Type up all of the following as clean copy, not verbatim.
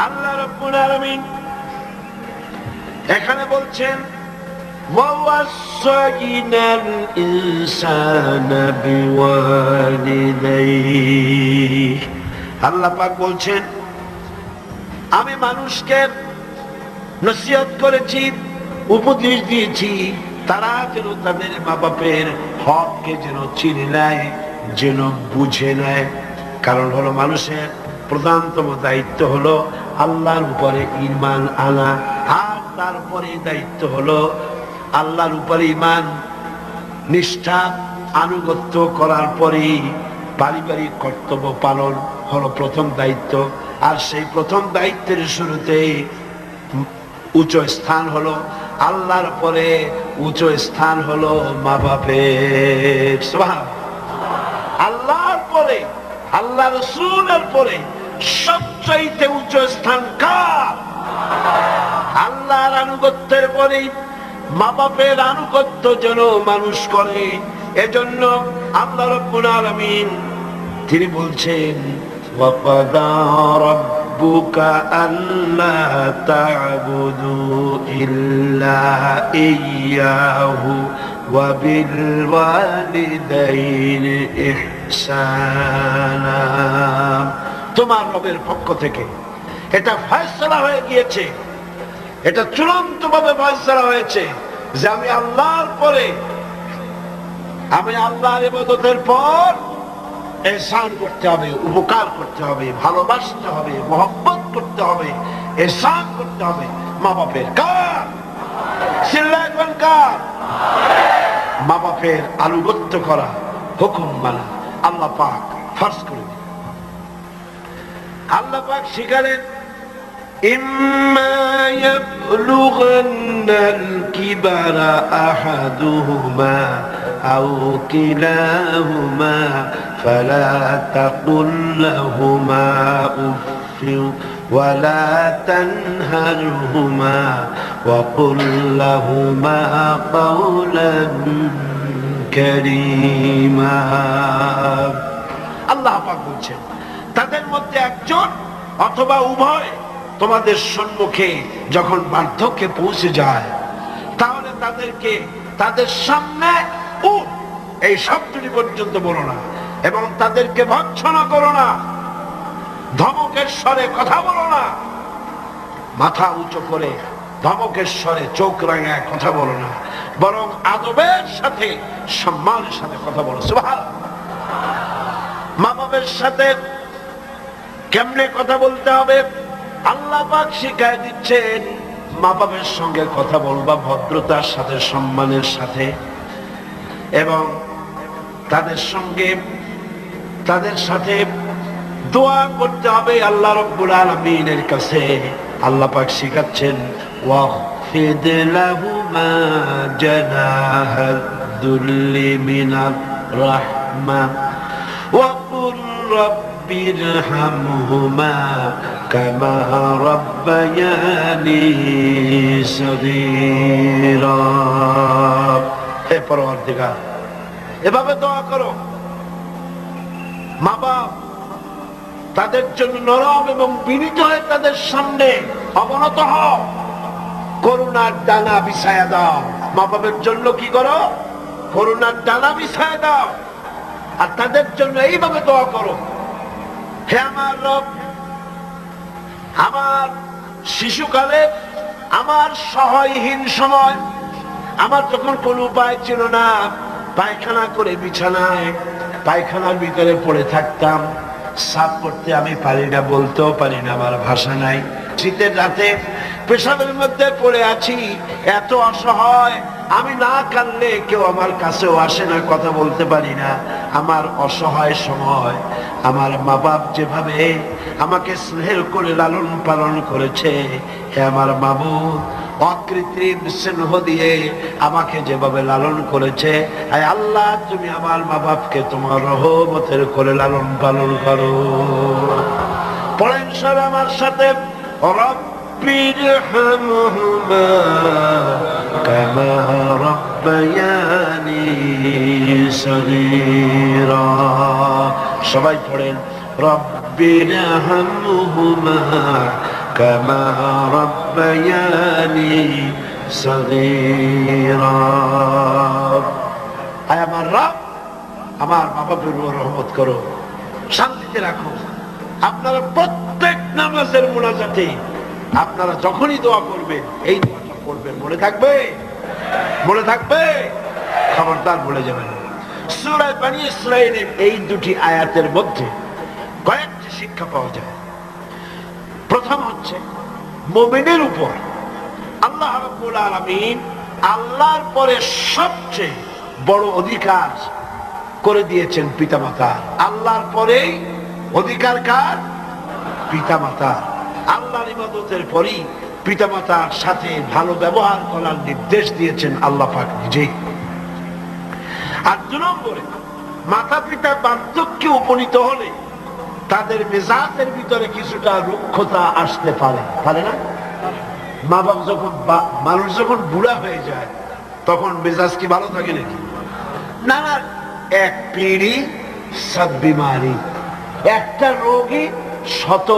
আল্লাহ রাব্বুল আলামিন এখানে বলছেন ওয়াসাইনাল ইনসানা বিওয়ালিদাইহি। আল্লাহ পাক বলছেন আমি মানুষকে নসিহত করেছি, উপদেশ দিয়েছি, তারা যেন তাদের মা বাপের হককে যেন চিনে নেয়, যেন বুঝে নেয়। কারণ হলো মানুষের প্রধানতম দায়িত্ব হলো আল্লাহর উপরে ঈমান আনা, আর তারপরে দায়িত্ব হলো আল্লাহর উপরে ঈমান নিষ্ঠা আনুগত্য করার পরেই পারিবারিক কর্তব্য পালন হলো প্রথম দায়িত্ব। আর সেই প্রথম দায়িত্বের শুরুতে উচ্চ স্থান হলো আল্লাহর পরে, উচ্চ স্থান হলো মা বাপের। আল্লাহর পরে, আল্লাহ রাসূলের পরে সবচাইতে উচ্চ স্থান কার? আল্লাহর আনুগত্যের পরে মা বাপের আনুগত্য যেন মানুষ করে। এজন্য আল্লাহ রাব্বুল আলামিন তিনি বলছেন ওয়াকাদা রাব্বুকা আল্লা তা'বুদু ইল্লা ইয়্যাহু ওয়া বিল ওয়ালিদাইনি ইহসানা। তোমার রবের পক্ষ থেকে এটা ফয়সালা হয়ে গিয়েছে, এটা চূড়ান্তভাবে ফয়সালা হয়েছে যে আমি আল্লাহর পরে, আমি আল্লাহর ইবাদতের পর ইহসান করতে হবে, উপকার করতে হবে, ভালোবাসতে হবে, মহব্বত করতে হবে, ইহসান করতে হবে মা বাপের। কার? চিল্লায় কোন কার? মা বাপের আনুগত্য করা, হুকুম মানা আল্লাহ পাক ফরজ করে দিলেন। আল্লাহ পাক শিখালেন إما يبلغن الكبر أحدهما أو كلاهما فلا تقل لهما أف ولا تنهرهما وقل لهما قولا كريما। আল্লাহ পাক বলছেন তাদের মধ্যে একজন অথবা উভয় তোমাদের সম্মুখে যখন বার্ধক্যে পৌঁছে যায় তাহলে তাদেরকে তাদের সামনে উঠ এই শব্দটি পর্যন্ত বলো না, এবং তাদেরকে ভৎসনা করো না, ধমকের স্বরে কথা বলো না, মাথা উঁচু করে ধমকের স্বরে চোখ রাঙায় কথা বলো না, বরং আদবের সাথে সম্মানের সাথে কথা বলো। সুবহানাল্লাহ। মা বাবার সাথে কেমনে কথা বলতে হবে আল্লাহ পাক শিখায় দিচ্ছেন। মা বাবার সঙ্গে কথা বলবা ভদ্রতার সাথে, সম্মানের সাথে, এবং তাদের সঙ্গে তাদের সাথে দোয়া করতে হবে আল্লাহ রাব্বুল আলামিনের কাছে। আল্লাহ পাক শিখাচ্ছেন ওয়াখফিদ লাহুমা জানাহাদ দুল্লি মিনার রাহমা ওয়া কুর রাব্বিরহামহুমা কামা রাব্বায়ানি সগীরা। হে পরওয়ারদিগার, এভাবে দোয়া করো। মা বাপ তাদের জন্য নরম এবং বিনীত হয়ে তাদের সামনে অবনত হও, করুণার ডানা বিছায়া দাও। মা বাপের জন্য কি করো? করুণার ডানা বিছায়া দাও, আর তাদের জন্য এইভাবে দোয়া করো, হে আমার রব, আমার শিশুকালে, আমার সহায়হীন সময়, আমার যখন কোনো উপায় ছিল না, পায়খানা করে বিছানায় পায়খানার ভিতরে পড়ে থাকতাম, সাফ করতে আমি পারি না, বলতেও পারি না, আমার ভাষা নাই। শীতের রাতে পেশাবের মধ্যে পড়ে আছি, এত অসহায়, আমি না কাঁদলে কেউ আমার কাছেও আসে না, কথা বলতে পারি না। আমার অসহায় সময় আমার মা বাপ যেভাবে আমাকে স্নেহ করে লালন পালন করেছে, হে আমার মাবুদ, অকৃত্রিম স্নেহ দিয়ে আমাকে যেভাবে লালন করেছে, হে আল্লাহ, তুমি আমার মা বাপকে তোমার রহমতের করে লালন পালন করো। পড়েন সব আমার সাথে, রব্বিরহামহুমা কামা রাব্বায়ানি সগীরা। সবাই পড়েন রব্বিরহামহুমা কামা রাব্বায়ানি সগীরা। আয় আমার রব, আমার মা বাবার উপর রহমত করো, শান্তিতে রাখো। আপনারা প্রত্যেক নামাজের মুনাজাতে আপনারা যখনই দোয়া করবেন এই দোয়াটা করবেন। মনে থাকবে? মনে থাকবে? খবরদার ভুলে যাবেন। সূরা বনী ইসরাঈলের এই দুটি আয়াতের মধ্যে কয়েকটি শিক্ষা পাওয়া যায়। প্রথম হচ্ছে, মুমিনের উপর আল্লাহ রাব্বুল আলামিন আল্লাহর পরে সবচেয়ে বড় অধিকার করে দিয়েছেন পিতামাতার। আল্লাহর পরেই অধিকার কার? পিতামাতার। আল্লাহর ইবাদতের পরই পিতামাতার সাথে ভালো ব্যবহার করার নির্দেশ দিয়েছেন আল্লাহ পাক নিজেই। আর ২ নম্বরে, মাতা পিতা বার্ধক্যে উপনীত হলে তাদের মেজাজের ভিতরে কিছুটা রুক্ষতা আসতে পারে, পারে না? মা বাপ যখন, মানুষ যখন বুড়া হয়ে যায় তখন মেজাজ কি ভালো থাকে নাকি? না না, এক পিড়ি সব বিমারি, একটা রোগী শত,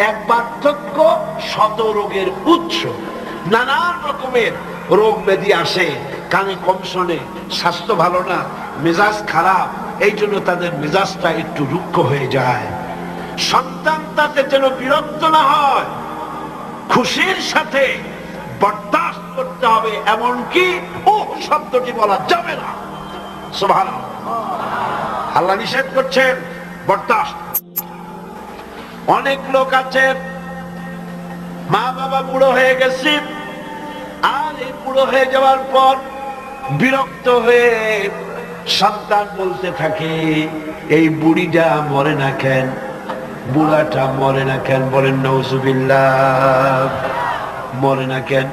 এক বার্ধক্য শত রোগের উৎস। নানান রকমের রোগ ব্যাধি আসে, কানে কম শোনে, স্বাস্থ্য ভালো না, মেজাজ খারাপ, এই জন্য তাদের মেজাজটা একটু রুক্ষ হয়ে যায়। সন্তান তাতে যেন বিরক্ত না হয়, খুশির সাথে বরদাস্ত করতে হবে, এমনকি ও শব্দটি বলা যাবে না। সুবহানাল্লাহ, আল্লাহ নিষেধ করছেন বরদাস্ত। অনেক লোক আছে মা বাবা বুড়ো হয়ে গেছে, আর এই বুড়ো হয়ে যাওয়ার পর বিরক্ত হয়ে সন্তান বলতে থাকে, এই বুড়িটা মরে না কেন, বুড়াটা মরে না কেন? বলেন নাউজুবিল্লাহ, মরে না কেন?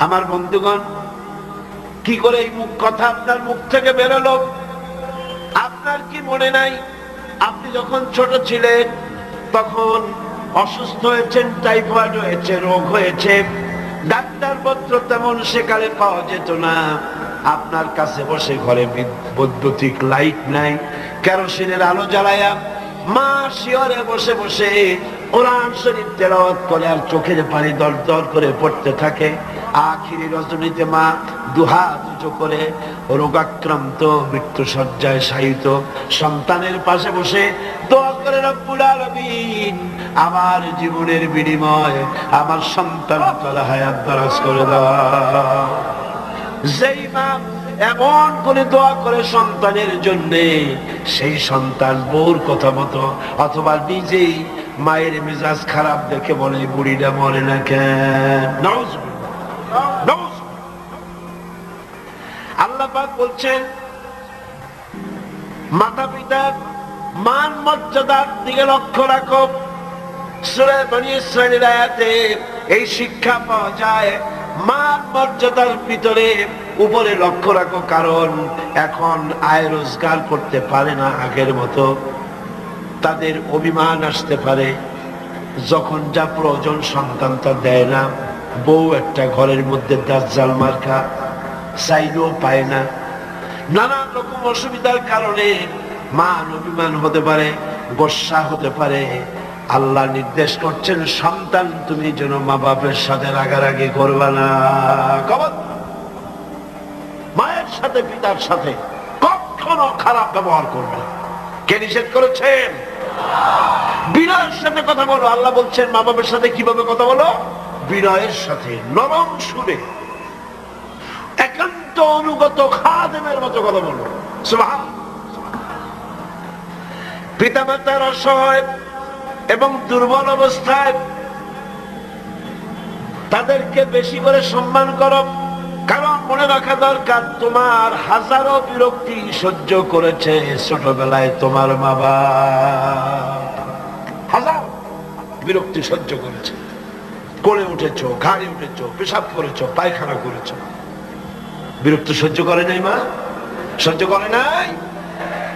আমার বন্ধুগণ, কি করে এই কথা আপনার মুখ থেকে বেরোলো? আপনার কি মনে নাই, আপনি যখন ছোট ছিলেন তখন অসুস্থ হয়েছেন, টাইফয়েড হয়েছে, রোগ হয়েছে, ডাক্তারপত্র তেমন সেকালে পাওয়া যেত না। আপনার কাছে বসে, ঘরে বৈদ্যুতিক লাইট নাই, কেরোসিনের আলো জ্বালায়া মা শিয়রে বসে বসে কোরআন শরীফ তেলাওয়াত করে আর চোখের পানি দর দর করে পড়তে থাকে। আখিরি রজনীতে মা দুহাত উঁচু করে রোগাক্রান্ত মৃত্যু শয্যায় শায়িত সন্তানের পাশে বসে দোয়া করে, রব্বুল আলামিন আমার জীবনের বিনিময় আমার সন্তান তারা হায়াত দারাজ করে দাও। যেই মা এমন করে দোয়া করে সন্তানের জন্য, সেই সন্তান বউর কথা মতো অথবা নিজেই মায়ের মেজাজ খারাপ দেখে বলে, বুড়িটা মরে না কেন? আল্লাহ পাক বলছেন, মাতা পিতার মান মর্যাদার দিকে লক্ষ্য রাখো। সূরা বনী ইসরাঈলের আয়াতে এই শিক্ষা পাওয়া যায়। মান মর্যাদার ভিতরে উপরে লক্ষ্য রাখো, কারণ এখন আয় রোজগার করতে পারে না আগের মতো, তাদের অভিমান আসতে পারে, যখন যা প্রয়োজন সন্তান তা দেয় না। বউ একটা ঘরের মধ্যে দাজ্জাল মার্কা, চাইলেও পায় না। নানান রকম অসুবিধার কারণে মান অভিমান হতে পারে, গোসা হতে পারে। আল্লাহ নির্দেশ করছেন, সন্তান তুমি যেন মা বাপের সাথে রাগারাগি করবে না। মায়ের সাথে পিতার সাথে কখনো খারাপ ব্যবহার করবে না। কে নিষেধ করেছেন? বিনয়ের সাথে কথা বলো। আল্লাহ বলছেন মা বাবার সাথে কিভাবে কথা বলো? বিনয়ের সাথে, নরম সুরে, একান্ত অনুগত খাদেমের মতো কথা বলো। সুবহানাল্লাহ। পিতামাতার অসহায় এবং দুর্বল অবস্থায় তাদেরকে বেশি করে সম্মান করো, কারণ মনে রাখা দরকার, তোমার হাজারো বিরক্তি সহ্য করেছে ছোটবেলায় তোমার মা বাবা, হাজার বিরক্তি সহ্য করেছে। কোলে উঠেছো, ঘাড়ে উঠেছো, পেশাব করেছো, পায়খানা করেছো, বিরক্তি সহ্য করে নাই মা? সহ্য করে নাই?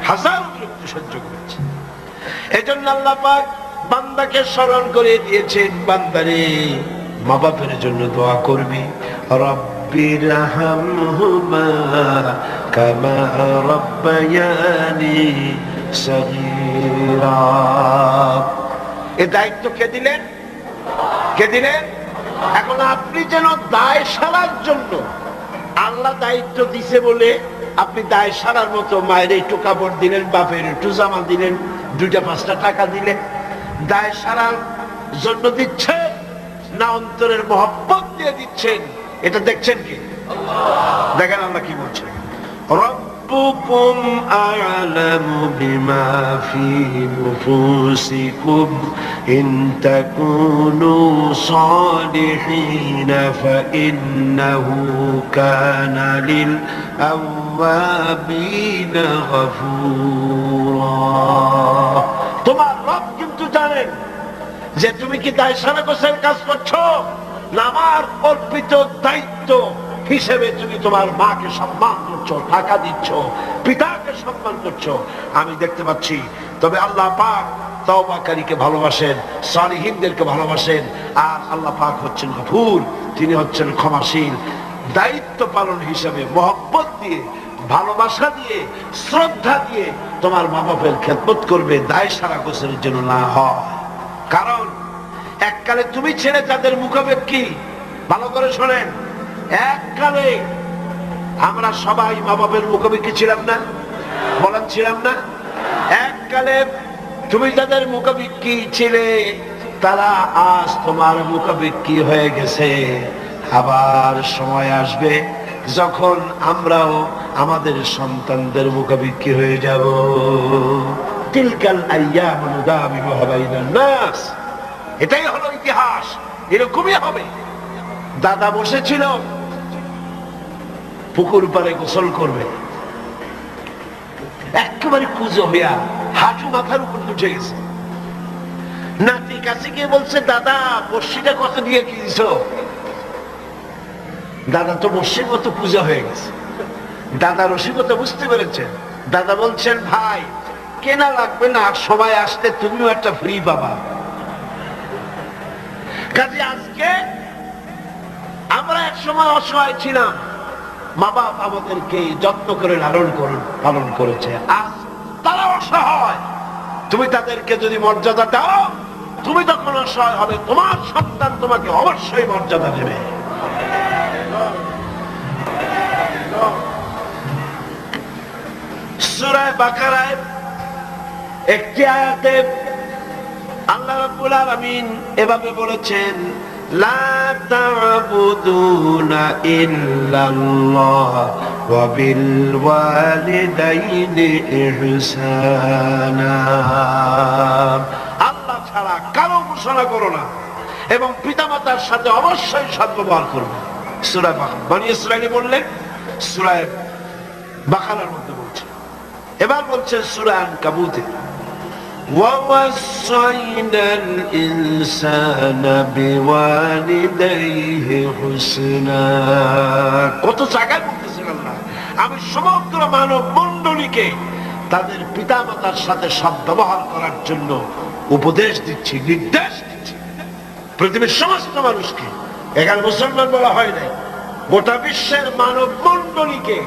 হাজার বিরক্তি সহ্য করেছে। এজন্য আল্লাহ পাক বান্দাকে স্মরণ করে দিয়েছেন, বান্দারে মা বাপের জন্য দোয়া করবি, রব্বিরহামহুমা কামা রাব্বায়ানি সগীরা। এই দায়িত্ব কে দিলেন? কে দিলেন? এখন আপনি যেন দায় সারার জন্য, আল্লাহ দায়িত্ব দিছে বলে আপনি দায় সারার মতো মায়ের একটু কাপড় দিলেন, বাপের একটু জামা দিলেন, 2-5টা টাকা দিলেন, দায় সারার জন্য দিচ্ছেন না অন্তরের মহব্বত দিয়ে দিচ্ছেন? এটা দেখছেন কি? দেখেন আল্লাহ কি বলছেন, রব্বুকুম আ'লামু বিমা ফি নুফুসিকুম ইন তাকুনু সালিহিন ফাইন্নাহু কানা লিল আওয়াবিনা গফুরা। তোমার রব কিন্তু জানেন যে তুমি কি দায় সারা গোছের কাজ করছো না আমার অর্পিত দায়িত্ব হিসেবে তুমি তোমার মাকে সম্মান করছো, টাকা দিচ্ছ, পিতাকে সম্মান করছো। আমি দেখতে পাচ্ছি। তবে আল্লাহ পাক তওবাকারীকে ভালোবাসেন, সালিহিনদেরকে ভালোবাসেন। আর আল্লাহ পাক হচ্ছেন গফুর, তিনি হচ্ছেন ক্ষমাশীল। দায়িত্ব পালন হিসেবে মহব্বত দিয়ে, ভালোবাসা দিয়ে, শ্রদ্ধা দিয়ে তোমার মা বাপের খেদমত করবে, দায় সারা গোছের জন্য না হয়। কারণ এককালে তুমি ছেড়ে তাদের মুখাপেক্ষী। ভালো করে শোনেন, এককালে আমরা সবাই মা বাপের মুখাপেক্ষী ছিলাম না? বলেন ছিলাম না? এককালে তুমি তাদের মুখাপেক্ষী ছিলে, তারা আজ তোমার মুখাপেক্ষী হয়ে গেছে। আবার সময় আসবে যখন আমরাও আমাদের সন্তানদের মুখাপেক্ষী হয়ে যাব। তিলকাল আইয়াম নুদাবিলুহা বাইনান নাস। এটাই হলো ইতিহাস, এরকমই হবে। দাদা বসেছিল পুকুর পাড়ে গোসল করবে, একেবারে কুজো হইয়া হাঁটু মাথার উপর উঠে গেছে। নাতি কাছে গিয়ে বলছে, দাদা বর্ষিটা কত দিয়ে কিনছ? দাদা তো বর্ষির মতো পূজা হয়ে গেছে। দাদা রসিকতা বুঝতে পেরেছেন। দাদা বলছেন, ভাই কেনা লাগবে না, সময় আসতে তুমিও একটা ফ্রি পাবা। কাজে আজকে আমরা এক সময় অসহায় ছিলাম, মা বাপ আমাদেরকে যত্ন করে পালন করেছে। আজ তারা অসহায়, তুমি তাদেরকে যদি মর্যাদা দাও, তুমি তখন অসহায় হবে, তোমার সন্তান তোমাকে অবশ্যই মর্যাদা দেবে। সূরা বাকারায় একটি আয়াতে আল্লাহ রাব্বুল আলামিন এভাবে বলেছেন, লা তা'বুদুনা ইল্লাল্লাহ ওয়া বিল ওয়ালিদাইনি ইহসানা। আল্লাহ ছাড়া কারো উপাসনা করো না এবং পিতামাতার সাথে অবশ্যই সদ্ব্যবহার করবে। সূরা বনী ইসরাঈল বললেন, সূরা বাকারার মধ্যে বলছে। এবার বলছেন সূরা আনকাবুতে, وَوَصَّيْنَا الْإِنسَانَ بِوَالِدَيْهِ حُسْنًا। কত জায়গায় বলতেছেন আল্লাহ, আমি সমগ্র মানব মণ্ডলীকে তাদের পিতামাতার সাথে সদ্ব্যবহার করার জন্য উপদেশ দিচ্ছি, নির্দেশ দিচ্ছি। পৃথিবীর সমস্ত মানুষকে, এখানে মুসলমান বলা হয় নাই, গোটা বিশ্বের মানব মণ্ডলীকে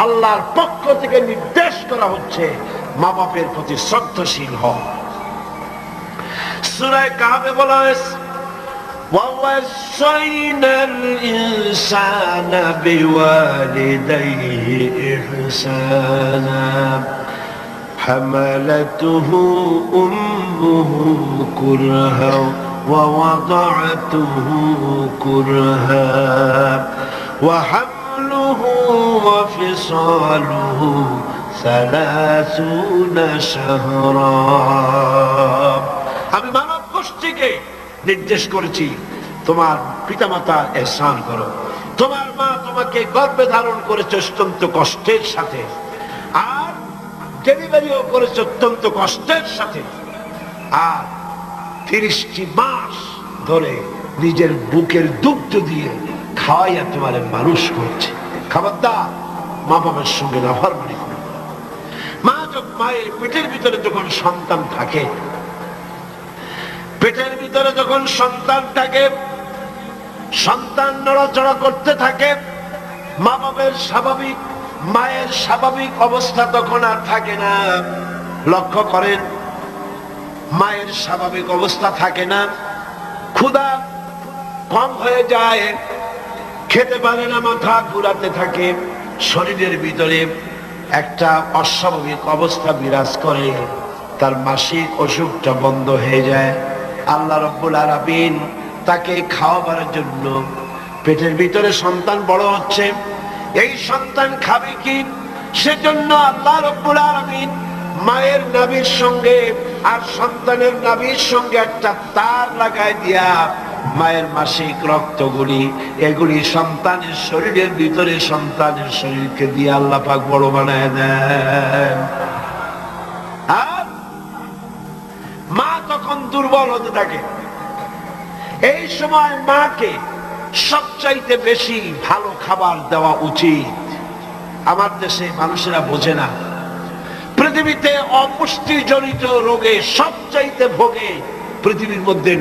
আল্লাহর পক্ষ থেকে নির্দেশ করা হচ্ছে মা বাপের প্রতি শ্রদ্ধাশীল হও। সূরা কাহফে বলা হয়েছে, وَوَصَّيْنَا الْإِنسَانَ بِوَالِدَيْهِ إِحْسَانًا حَمَلَتْهُ أُمُّهُ كُرْهًا وَوَضَعَتْهُ كُرْهًا وَحَمْلُهُ وَفِصَالُهُ 30 شهرا। আমি মানব গোষ্ঠীকে নির্দেশ করেছি, তোমার পিতামাতার ইহসান করো। তোমার মা তোমাকে গর্ভে ধারণ করেছে অত্যন্ত কষ্টের সাথে, আর ডেলিভারিও করেছে অত্যন্ত কষ্টের সাথে, আর 30টি মাস ধরে নিজের বুকের দুগ্ধ দিয়ে খাওয়াইয়া তোমার মানুষ করছে। খবরদার মা বাবার সঙ্গে নাফরমানি করো। মায়ের পেটের ভিতরে যখন সন্তান থাকে, পেটের ভিতরে যখন সন্তান থাকে, সন্তান নড়াচড়া করতে থাকে, মা বাবার স্বাভাবিক, মায়ের স্বাভাবিক অবস্থা তখন আর থাকে না। লক্ষ্য করেন, মায়ের স্বাভাবিক অবস্থা থাকে না, ক্ষুধা কম হয়ে যায়, খেতে পারে না, মাথা ঘুরাতে থাকে, শরীরের ভিতরে একটা অস্বাভাবিক অবস্থা বিরাজ করে, তার মাসিক অসুখটা বন্ধ হয়ে যায়। আল্লাহ রাব্বুল আলামিন তাকে খাওয়াবার জন্য, পেটের ভিতরে সন্তান বড় হচ্ছে, এই সন্তান খাবে কি, সেজন্য আল্লাহ রাব্বুল আলামিন মায়ের নাভির সঙ্গে আর সন্তানের নাভির সঙ্গে একটা তার লাগাই দিয়া মায়ের মাসিক রক্তগুলি এগুলি সন্তানের শরীরের ভিতরে সন্তানের শরীরকে দিয়ে আল্লাহ পাক বড় বানায় দেন। আর মা তখন দুর্বল হতে থাকে। এই সময় মাকে সবচাইতে বেশি ভালো খাবার দেওয়া উচিত। আমার দেশে মানুষেরা বোঝে না, পৃথিবীতে অপুষ্টিজনিত রোগে সবচাইতে ভোগে পৃথিবীর মধ্যে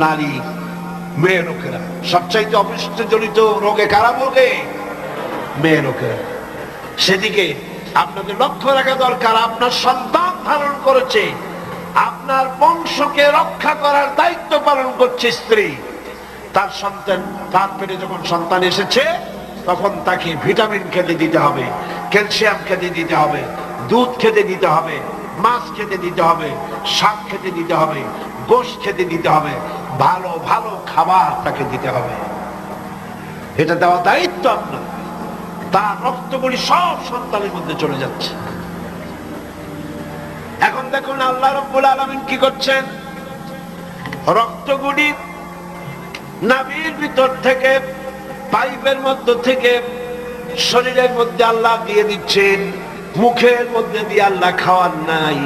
নারী, মেয়ে লোকেরা। সবচাইতে অপুষ্টিজনিত রোগে কারা ভোগে? মেয়ে লোকেরা। সেদিকে আপনাদের লক্ষ্য রাখা দরকার, আপনার সন্তান ধারণ করেছে, আপনার বংশকে রক্ষা করার দায়িত্ব পালন করছে স্ত্রী। তার সন্তান, তার পেটে যখন সন্তান এসেছে তখন তাকে ভিটামিন খেতে দিতে হবে, ক্যালসিয়াম খেতে দিতে হবে, দুধ খেতে দিতে হবে, মাছ খেতে দিতে হবে, শাক খেতে দিতে হবে, গোশত খেতে দিতে হবে, ভালো ভালো খাবার তাকে দিতে হবে। এটা দেওয়া দায়িত্ব আপনার। তার রক্তগুলি সব সন্তানের মধ্যে চলে যাচ্ছে। এখন দেখুন আল্লাহ রাব্বুল আলামিন কি করছেন, রক্তগুলি নাভির ভিতর থেকে, পাইপের মধ্য থেকে শরীরের মধ্যে আল্লাহ দিয়ে দিচ্ছেন। মুখের মধ্যে দিয়ে আল্লাহ খাওয়ার নাই,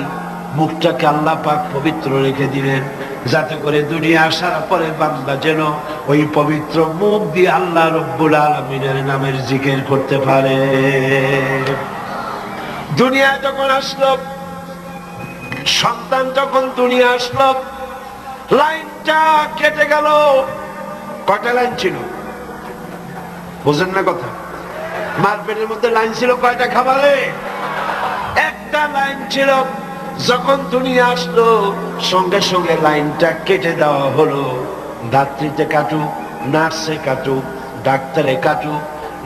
মুখটাকে আল্লাহ পাক পবিত্র রেখে দিলেন, যাতে করে দুনিয়া আসার পরে বান্দা যেন ওই পবিত্র মুখ দিয়ে আল্লাহ রাব্বুল আলামিনের নামের জিকির করতে পারে। দুনিয়া যখন আসলো, সন্তান যখন দুনিয়া আসলো, লাইনটা কেটে গেল। কয়টা লাইন ছিল বুঝেন না কথা? মার পেটের মধ্যে লাইন ছিল কয়টা খাবারে? একটা লাইন ছিল। যখন দুনিয়া আসলো সঙ্গে সঙ্গে লাইনটা কেটে দেওয়া হলো। ধাত্রীতে কাটুক, নার্সে কাটুক, ডাক্তারে কাটুক,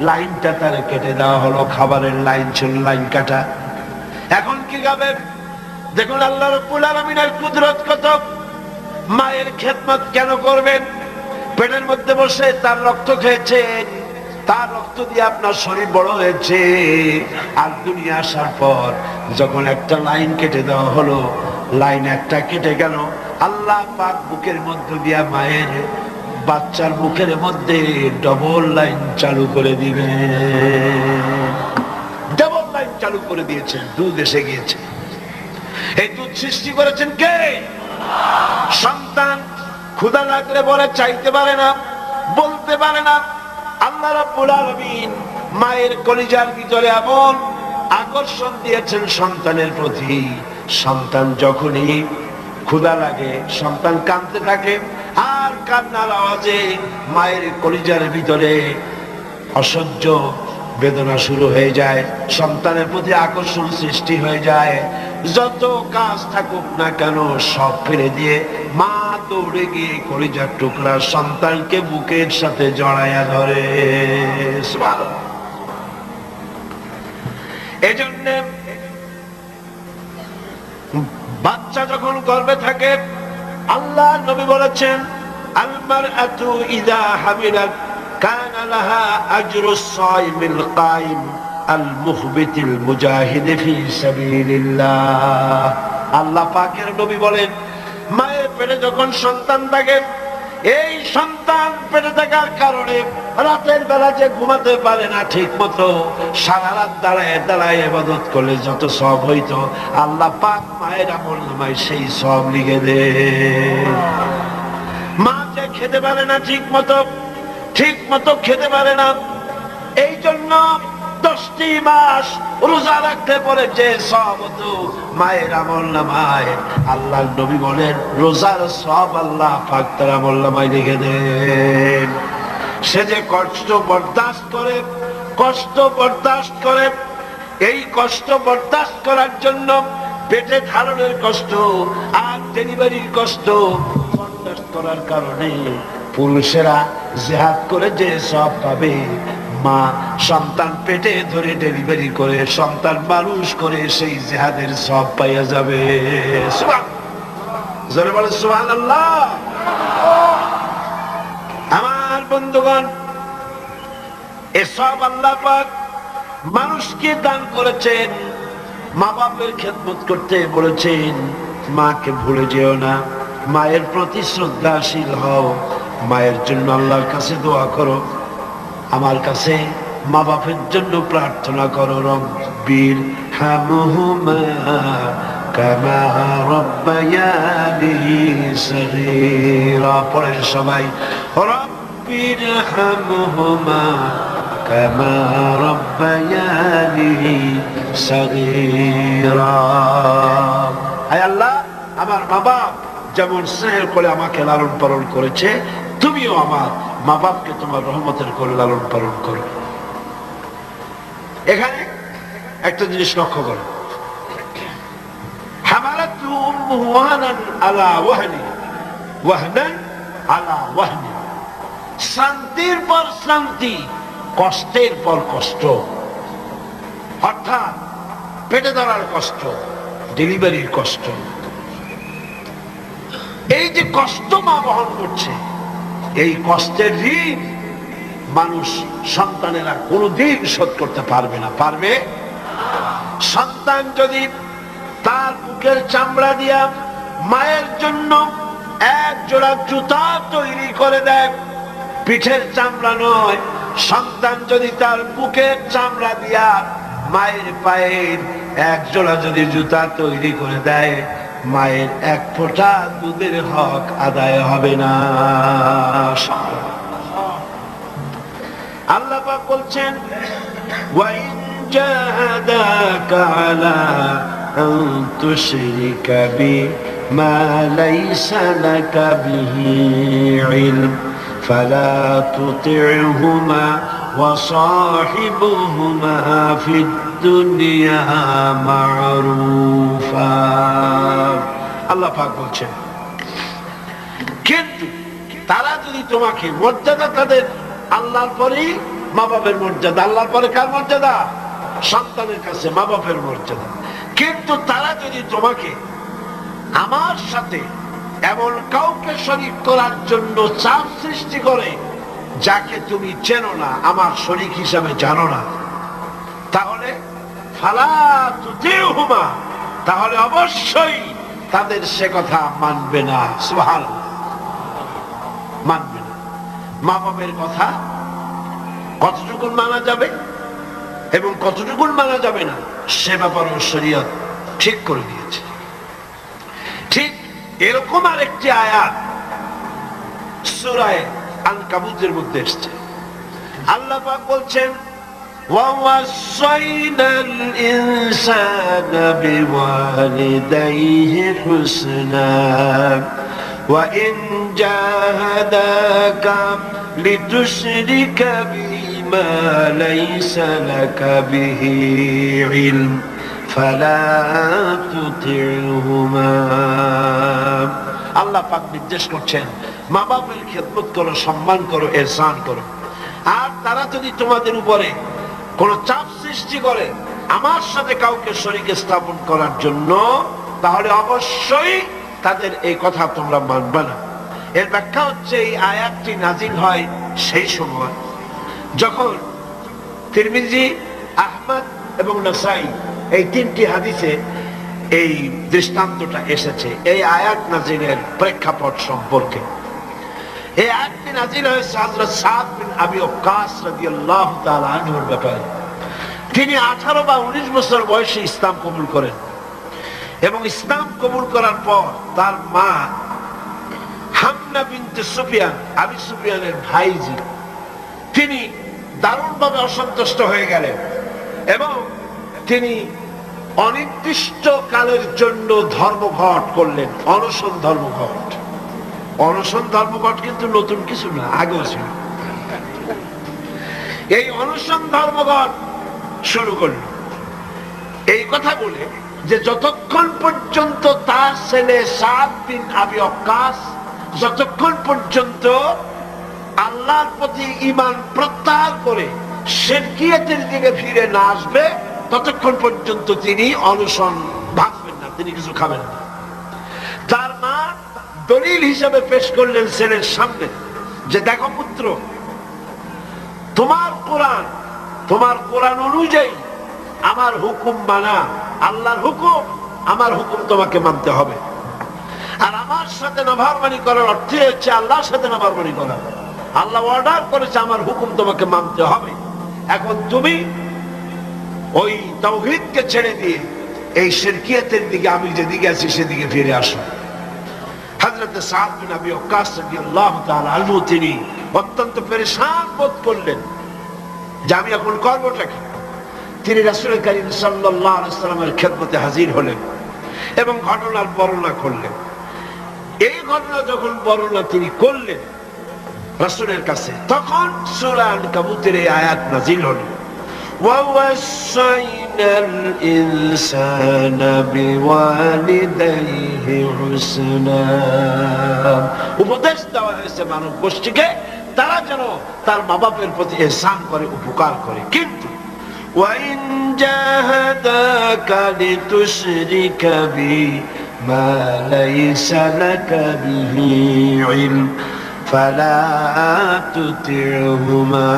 লাইনটা তার কেটে দেওয়া হলো। খাবারের লাইন ছিল, লাইন কাটা। এখন কি খাবে? দেখুন আল্লাহ রাব্বুল আলামিনের কুদরত কত। মায়ের খেদমত কেন করবেন? পেটের মধ্যে বসে তার রক্ত খেয়েছেন, তার রক্ত দিয়ে আপনার শরীর বড় হয়েছে। আর দুনিয়া আসার পর যখন একটা লাইন কেটে দেওয়া হলো, লাইন একটা কেটে গেল, আল্লাহ পাক বুকের মধ্যে দিয়া মায়ের বাচ্চার মুখের মধ্যে ডবল লাইন চালু করে দিবেন। ডবল লাইন চালু করে দিয়েছেন, দুধ এসে গিয়েছে। এই দুধ সৃষ্টি করেছেন কে? সন্তান ক্ষুধা লাগলে বলে চাইতে পারে না, বলতে পারে না। আল্লাহ রাব্বুল আলামিন মায়ের কলিজার ভিতরে এমন আকর্ষণ দিয়েছেন সন্তানের প্রতি। সন্তান যখনই ক্ষুধা লাগে, সন্তান কাঁদতে থাকে, আর কান্নার আওয়াজে মায়ের কলিজার ভিতরে অসহ্য বেদনা শুরু হয়ে যায়, সন্তানের প্রতি আকর্ষণ সৃষ্টি হয়ে যায়। যত কাজ থাকুক না কেন সব ফেলে দিয়ে মা দৌড়ে গিয়ে কলিজার টুকরা সন্তানকে বুকের সাথে জড়াইয়া ধরে। এজন্য বাচ্চা যখন গর্ভে থাকে, আল্লাহ নবী বলেছেন, আল মারআতু ইযা হামিলাত কানা লাহা আজরুস সাইমিল কাইম আল মুখবিতিল মুজাহিদ ফি সাবিলিল্লাহ। আল্লাহ পাকের নবী বলেন, মায়ের পেটে যখন সন্তান থাকে, এই সন্তান পেটে থাকার কারণে রাতের বেলা যে ঘুমাতে পারে না ঠিক মতো, সারা রাত দাঁড়ায় দাঁড়ায় ইবাদত করলে যত সওয়াব হইতো, আল্লাহ পাক মায়ের আমলনামায় সেই সওয়াব লিখে দেন। মা যে খেতে পারে না ঠিক মতো খেতে পারে না, এই জন্য 10টি মাস রোজা রাখতে পারে যে সওয়াব হতো মায়ের আমলনামায়, আল্লাহর নবী বলেন রোজার সওয়াব আল্লাহ পাক তার আমলনামায় লিখে দেন। সে যে কষ্ট বরদাস্ত করে, এই কষ্ট বরদাস্ত করার জন্য পেটে ধারণের কষ্ট আর ডেলিভারির কষ্ট বরদাস্ত করার কারণে পুরুষেরা জিহাদ করে যে সওয়াব পাবে, মা সন্তান পেটে ধরে ডেলিভারি করে সন্তান মানুষ করে সেই জিহাদের সওয়াব পাইয়া যাবে। সুবহানাল্লাহ, জোরে বলে সুবহানাল্লাহ। আমার বন্ধুগণ, এসব আল্লাহ পাক মানুষকে দান করেছেন। মা বাপের খেদমত করতে বলেছেন। মাকে ভুলে যেও না, মায়ের প্রতি শ্রদ্ধাশীল হও, মায়ের জন্য আল্লাহর কাছে দোয়া করো, আমার কাছে মা বাপের জন্য প্রার্থনা করো। রব্বির হামহুমা কামা রাব্বায়ানি সগীরা। পড়েন সবাই, রব্বির হামহুমা কামা রাব্বায়ানি সগীরা। আয় আল্লাহ, আমার মা বাপ যেমন স্নেহের করে আমাকে লালন পালন করেছে, তুমিও আমার মা বাপকে তোমার রহমতের করে লালন পালন করো। এখানে একটা জিনিস লক্ষ্য করো, হামালাতু উম্মুহু ওয়াহনান আলা ওয়াহনি ওয়াহনান আলা ওয়াহনি। শান্তির পর শান্তি, কষ্টের পর কষ্ট। অর্থাৎ পেটে ধরার কষ্ট, ডেলিভারির কষ্ট, এই যে কষ্ট মা বহন করছে, এই কষ্টের ঋণ মানুষ সন্তানেরা কোনোদিন শোধ করতে পারবে না। পারবে? সন্তান যদি তার বুকের চামড়া দিয়া মায়ের জন্য এক জোড়া জুতা তৈরি করে দেয়, পিঠের চামড়া নয়, সন্তান যদি তার বুকের চামড়া দিয়া মায়ের পায়ের এক জোড়া যদি জুতা তৈরি করে দেয়, মায়ের এক ফোঁটা দুধের হক আদায় হবে না। আল্লাহ পাক বলছেন, ওয়াইন জাহাদাকা আলা আন তুশরিকা বি মা লাইসা লাকা বিহি ইলম ফালা তুতি'হুমা ওয়া সাহিবহুমা ফিদ দুনিয়া মারুফা। আল্লাহ পাক বলছেন, কিন্তু তারা যদি তোমাকে, মর্যাদা তাদের আল্লাহর পরে মা বাপের মর্যাদা, আল্লাহর পরে কার মর্যাদা? সন্তানের কাছে মা বাপের মর্যাদা। কিন্তু তারা যদি তোমাকে আমার সাথে এমন কাউকে শরীক করার জন্য চাপ সৃষ্টি করে যাকে তুমি চেনো না, আমার শরীক হিসাবে জানো না, তাহলে ফালা তুতি'হুমা, তাহলে অবশ্যই তাদের সে কথা মানবে না। সুবহানাল্লাহ, মানবে না। মা বাপের কথা কতটুকু মানা যাবে এবং কতটুকু মানা যাবে না, সে ব্যাপারে শরীয়ত ঠিক করে দিয়েছে। ঠিক এরকম আরেকটি আয়াত সূরা আনকাবুতের মধ্যে এসেছে। আল্লাহ পাক বলছেন, وَوَصَّيْنَا الْإِنسَانَ بِوَالِدَيْهِ حُسْنًا وَإِنْ جَاهَدَاكَ لِتُشْرِكَ بِي مَا لَيْسَ لَكَ بِهِ عِلْمٌ فَلَا تُطِعْهُمَا। আল্লাহ পাক নির্দেশ করছেন, মা বাবার খেদমত করো, সম্মান করো, ইহসান করো। আর তারা যদি তোমাদের উপরে কোন চাপ সৃষ্টি করে আমার সাথে কাউকে শরীক স্থাপন করার জন্য, তাহলে অবশ্যই তাদের এই কথা তোমরা মানবে না। এর ব্যাখ্যা হচ্ছে, এই আয়াতটি নাজিল হয় সেই সময় যখন তিরমিজি, আহমদ এবং নাসাই এই তিনটি হাদিসে এই দৃষ্টান্তটা এসেছে এই আয়াত নাজিলের প্রেক্ষাপট সম্পর্কে। এই আয়াতটি নাজিল হয়েছে হযরত সাদ বিন আবি ওয়াক্কাস রাদিয়াল্লাহু তাআলা আনহুর ব্যাপারে। তিনি 18 বা 19 বছর বয়সে ইসলাম কবুল করেন এবং ইসলাম কবুল করার পর তার মা হামনা বিনতে সুফিয়ান, আবু সুফিয়ানের ভাইজি, তিনি দারুণভাবে অসন্তুষ্ট হয়ে গেলেন এবং তিনি অনির্দিষ্ট কালের জন্য ধর্মঘট করলেন, অনশন ধর্মঘট। অনশন ধর্মঘট কিন্তু নতুন কিছু না, আগেও ছিল। এই অনশন ধর্মঘট শুরু করল এই কথা বলে যে যতক্ষণ পর্যন্ত তার ছেলে সাদ বিন আবি ওয়াক্কাস যতক্ষণ পর্যন্ত আল্লাহর প্রতি ঈমান প্রত্যাহার করে শিরকিয়াতের দিকে ফিরে না আসবে, ততক্ষণ পর্যন্ত তিনি অনশন ভাঙবেন না, তিনি কিছু খাবেন না। তার মা দলিল হিসাবে পেশ করলেন ছেলের সামনে যে দেখো পুত্র, তোমার কোরআন অনুযায়ী আমার হুকুম মানা, আল্লাহর হুকুম, আমার হুকুম তোমাকে মানতে হবে। আর আমার সাথে নাফরমানি করার অর্থ হচ্ছে আল্লাহর সাথে নাফরমানি করা। আল্লাহ অর্ডার করেছে আমার হুকুম তোমাকে মানতে হবে। এখন তুমি ওই তাওহীদকে ছেড়ে দিয়ে এই শিরকিয়াতের দিকে, আমি যেদিকে আছি সেদিকে ফিরে আসো। হযরত সাদ বিন আবি ওয়াক্কাস রাদিয়াল্লাহু তাআলা আনহু তিনি অত্যন্ত পেরেশান বোধ করলেন যে আমি এখন করবোটা কি। তিনি রাসূল করিম সাল্লাল্লাহু আলাইহি ওয়াসাল্লামের খেদমতে হাজির হলেন এবং ঘটনার বর্ণনা করলেন। এই ঘটনা যখন বর্ণনা তিনি করলেন রাসূলের কাছে, তখন সূরা আনকাবুতের এই আয়াত নাযিল হল, وَوَصَّيْنَا الْإِنسَانَ بِوَالِدَيْهِ حُسْنًا। উপদেশ দেওয়া হয়েছে মানব গোষ্ঠীকে তারা যেন তার মা বাপের প্রতি ইহসান করে, উপকার করে। কিন্তু وَإِنْ جَاهَدَاكَ لِتُشْرِكَ بِي مَا لَيْسَ لَكَ بِهِ عِلْمٌ فَلَا تُطِعْهُمَا।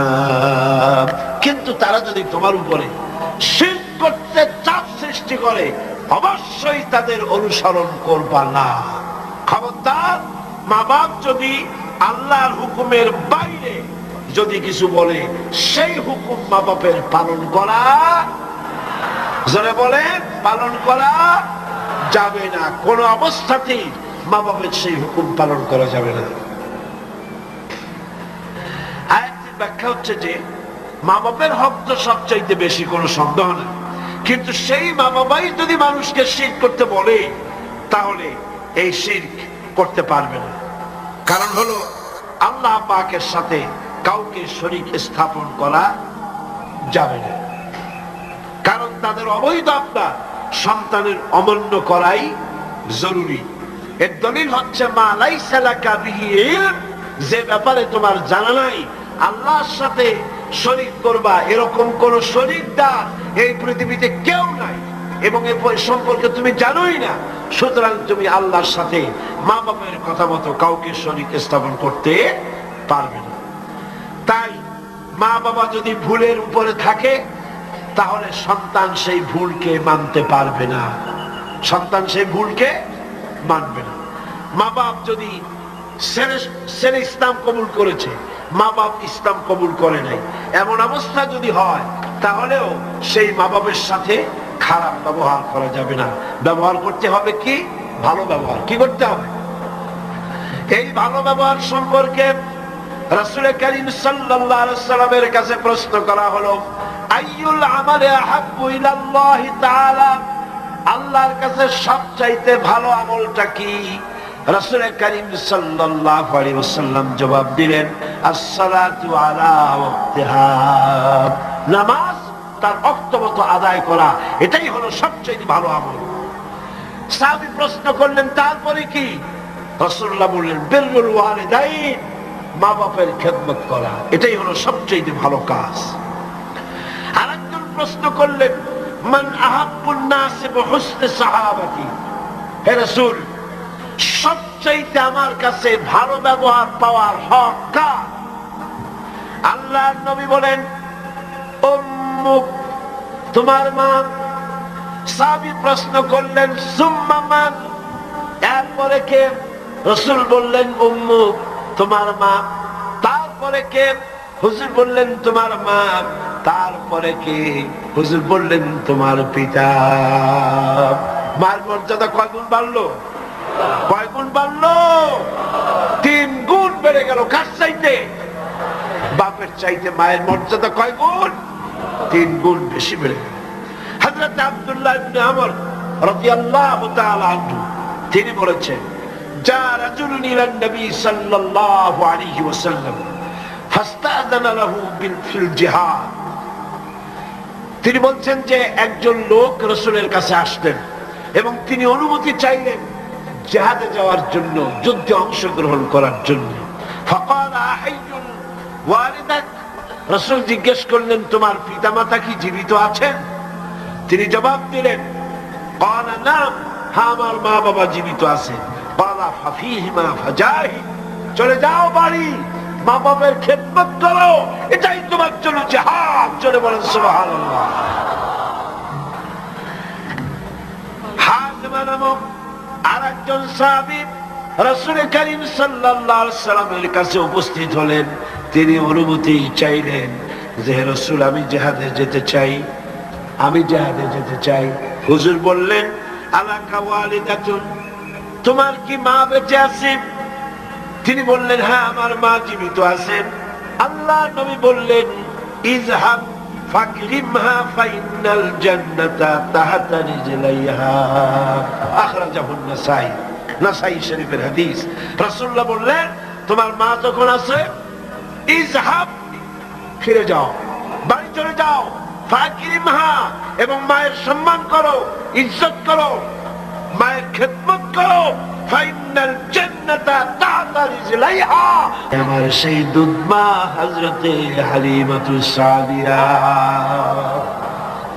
কিন্তু তারা যদি তোমার উপরে শিরক করতে চাপ সৃষ্টি করে, অবশ্যই তাদের অনুসরণ করবা না। খবরদার, মা বাপ যদি আল্লাহর হুকুমের বাইরে যদি কিছু বলে, সেই হুকুম মা বাপের পালন করা, যারা বলে পালন করা যাবে না। কোন অবস্থাতেই মা বাপের সেই হুকুম পালন করা যাবে না। আয়াতের ব্যাখ্যা হচ্ছে যে মা বাপের হক তো সবচাইতে বেশি, কোনো সন্দেহ নেই। কিন্তু সেই মা বাবাই যদি মানুষকে শিরক করতে বলে, তাহলে এই শিরক করতে পারবে না। কারণ হলো আল্লাহ পাকের সাথে কাউকে শরীক স্থাপন করা যাবে না। কারণ তাদের অবৈধ আপনার সন্তানের অমান্য করাই জরুরি। এর দলিল হচ্ছে মা লাইসা লাকা বিহি ইলম, যে ব্যাপারে তোমার জানা নাই, আল্লাহর সাথে শরীক করবা এরকম কোন শরীকদার এই পৃথিবীতে কেউ নাই এবং এ সম্পর্কে তুমি জানোই না। সুতরাং তুমি আল্লাহর সাথে মা বাবার কথা মতো কাউকে শরীক স্থাপন করতে পারবে না। তাই মা বাবা যদি ভুলের উপরে থাকে, তাহলে সন্তান সেই ভুলকে মানতে পারবে না, সন্তান সেই ভুলকে মানবে না। মা বাপ যদি ছেলে ইসলাম কবুল করেছে, মা বাপ ইসলাম কবুল করে নাই, এমন অবস্থা যদি হয়, তাহলেও সেই মা বাপের সাথে খারাপ ব্যবহার করা যাবে না। ব্যবহার করতে হবে কি? ভালো ব্যবহার। কি করতে হবে? এই ভালো ব্যবহার সম্পর্কে রাসূল করিম সাল্লাল্লাহু আলাইহি ওয়াসাল্লামের কাছে প্রশ্ন করা হলো, আইয়ুল আমালি আহাব্বু ইলাল্লাহি তাআলা, আল্লাহর কাছে সবচাইতে ভালো আমলটা কি? রাসূল করিম সাল্লাল্লাহু আলাইহি ওয়াসাল্লাম জবাব দিলেন, as-সালাতু আলা ওয়াক্তিহা, নামাজ তার ওয়াক্ত মতো আদায় করা, এটাই হলো সবচেয়ে ভালো আমল। সাহাবী প্রশ্ন করলেন, তারপরে কি? রাসূলুল্লাহ বললেন, বিররুল ওয়ালিদাইন, মা বাপের খেদমত করা, এটাই হলো সবচেয়ে ভালো কাজ। আরেকজন প্রশ্ন করলেন, মান আহাব্বুন নাস বিহুসনি সাহাবাতি, হে রাসূল, সবচাইতে আমার কাছে ভালো ব্যবহার পাওয়ার হক কার? আল্লাহর নবী বলেন, উম্মুক, তোমার মা। সাহাবী প্রশ্ন করলেন, সুম্মা মান, এরপরে কে? রাসূল বললেন, উম্মুক, তোমার মা। তারপরে কে? হুজুর বললেন, তোমার মা। তারপরে কে? হুজুর বললেন, তোমার পিতা। মার মর্যাদা কয় গুণ বাড়লো? কয় গুণ বাড়লো? 3 গুণ বেড়ে গেল। কার চাইতে? বাপের চাইতে মায়ের মর্যাদা কয় গুণ? 3 গুণ বেশি বেড়ে গেল। হযরত আব্দুল্লাহ ইবনে আমর রাদিয়াল্লাহু তাআলা আনহু তিনি বলেছেন, যা রাজুলুন ইলান নবী সাল্লাল্লাহু আলাইহি ওয়াসাল্লাম ফাস্তাযানা লাহু ফিল জিহাদ। তিনি বলছেন যে একজন লোক রাসূলের কাছে আসলেন এবং তিনি অনুমতি চাইলেন জিহাদে যাওয়ার জন্য, যুদ্ধে অংশগ্রহণ করার জন্য। ফাকাল আহাইয়ুন ওয়ালিদাক, রাসূল জিজ্ঞেস করলেন তোমার পিতামাতা কি জীবিত আছেন? তিনি জবাব দিলেন ক্বালা নাম, হ্যাঁ আমার মা বাবা জীবিত আছে। ক্বালা ফাফিহিমা ফাজাহিদ, চলে যাও বাড়ি, মা বাবার খেদমত করো, এটাই তোমার জন্য জিহাদ। জোরে বলেন সুবহানাল্লাহ। হাজমা নামক আরেকজন সাহাবী রাসূল করিম সাল্লাল্লাহু আলাইহি ওয়াসাল্লামের কাছে উপস্থিত হলেন। তিনি অনুমতি চাইলেন যে হে রাসূল, আমি জিহাদে যেতে চাই, আমি জিহাদে যেতে চাই। হুজুর বললেন আলাকা ওয়ালিদাতুন, তোমার কি মা বেঁচে আছে? তিনি বললেন হ্যাঁ আমার মা জীবিত আছেন। আল্লাহ নবী বললেন ইযহাব ফাকরিমহা ফাইনাল জান্নাতা তাহতা রিজলাইহা, আখরাজাহু নাসাই, নাসাই শরীফের হাদিস। রাসূলুল্লাহ বললেন তোমার মা যখন আছে, ইযহাব, ফিরে যাও, বাড়ি চলে যাও, ফাকরিমহা, এবং মায়ের সম্মান করো, ইজ্জত করো, মায়ের খেদমত করো, ফাইনাল জান্নাতা তাহতা রিজলাইহা, আমার সেই দুধ মা হযরতে হালিমাতুস সাদিয়া,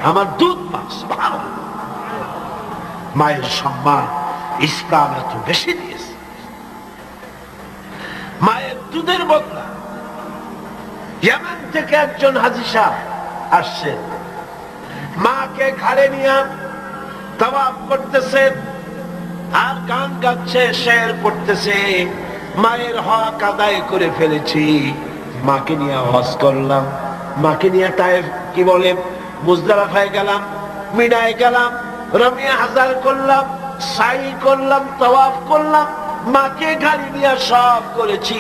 আমার দুধ মা। সুবহানাল্লাহ, মায়ের সম্মান ইসলাম এত বেশি দিয়েছে। মায়ের দুধের বদলা ইয়েমেন থেকে একজন হাজী সাহেব আসছে, মাকে ঘাড়ে নিয়ে তাওয়াফ করতেছে আর গান গাচ্ছে, শের পড়তেছে, মায়ের হক আদায় করে ফেলেছি, মাকে নিয়ে হজ করলাম, মাকে নিয়ে তায়েফ কি বলে মুজদালিফায় গেলাম, মিনায় গেলাম, রমিয়া হাজার করলাম, সাই করলাম, তাওয়াফ করলাম, মাকে গাড়ি নিয়ে সব করেছি,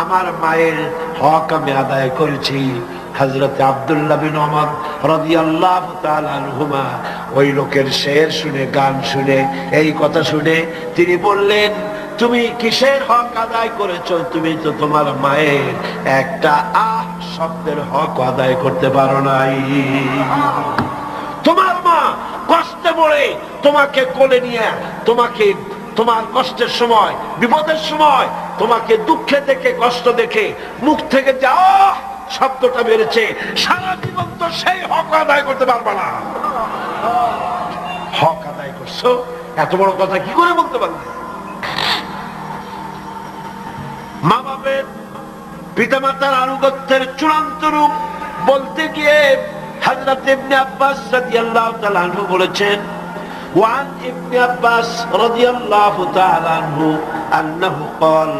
আমার মায়ের হক আমি আদায় করেছি। হযরত আব্দুল্লাহ বিন ওমর রাদিয়াল্লাহু তাআলা আনহুমা ওই লোকের শের শুনে, গান শুনে, এই কথা শুনে তিনি বললেন তুমি কিসের হক আদায় করেছো? তুমি তো তোমার মায়ের একটা আহ শব্দের হক আদায় করতে পারো নাই। তোমার মা কষ্টে পড়ে তোমাকে কোলে নিয়ে, তোমাকে তোমার কষ্টের সময়, বিপদের সময়, তোমাকে দুঃখে দেখে, কষ্ট দেখে মুখ থেকে যাও শব্দটা বেড়েছে, সারা জীবন তো সেই হক আদায় করতে পারবা না। হক আদায় করছো, এত বড় কথা কি করে বলতে পারবে? মা বাপের, পিতামাতার আনুগত্যের চূড়ান্ত রূপ বলতে গিয়ে হযরত ইবনে আব্বাস রাদিয়াল্লাহু তাআলা আনহু বলেছেন, ওয়ান ইবনে আব্বাস রাদিয়াল্লাহু তাআলা আনহু আন্নাহু ক্বাল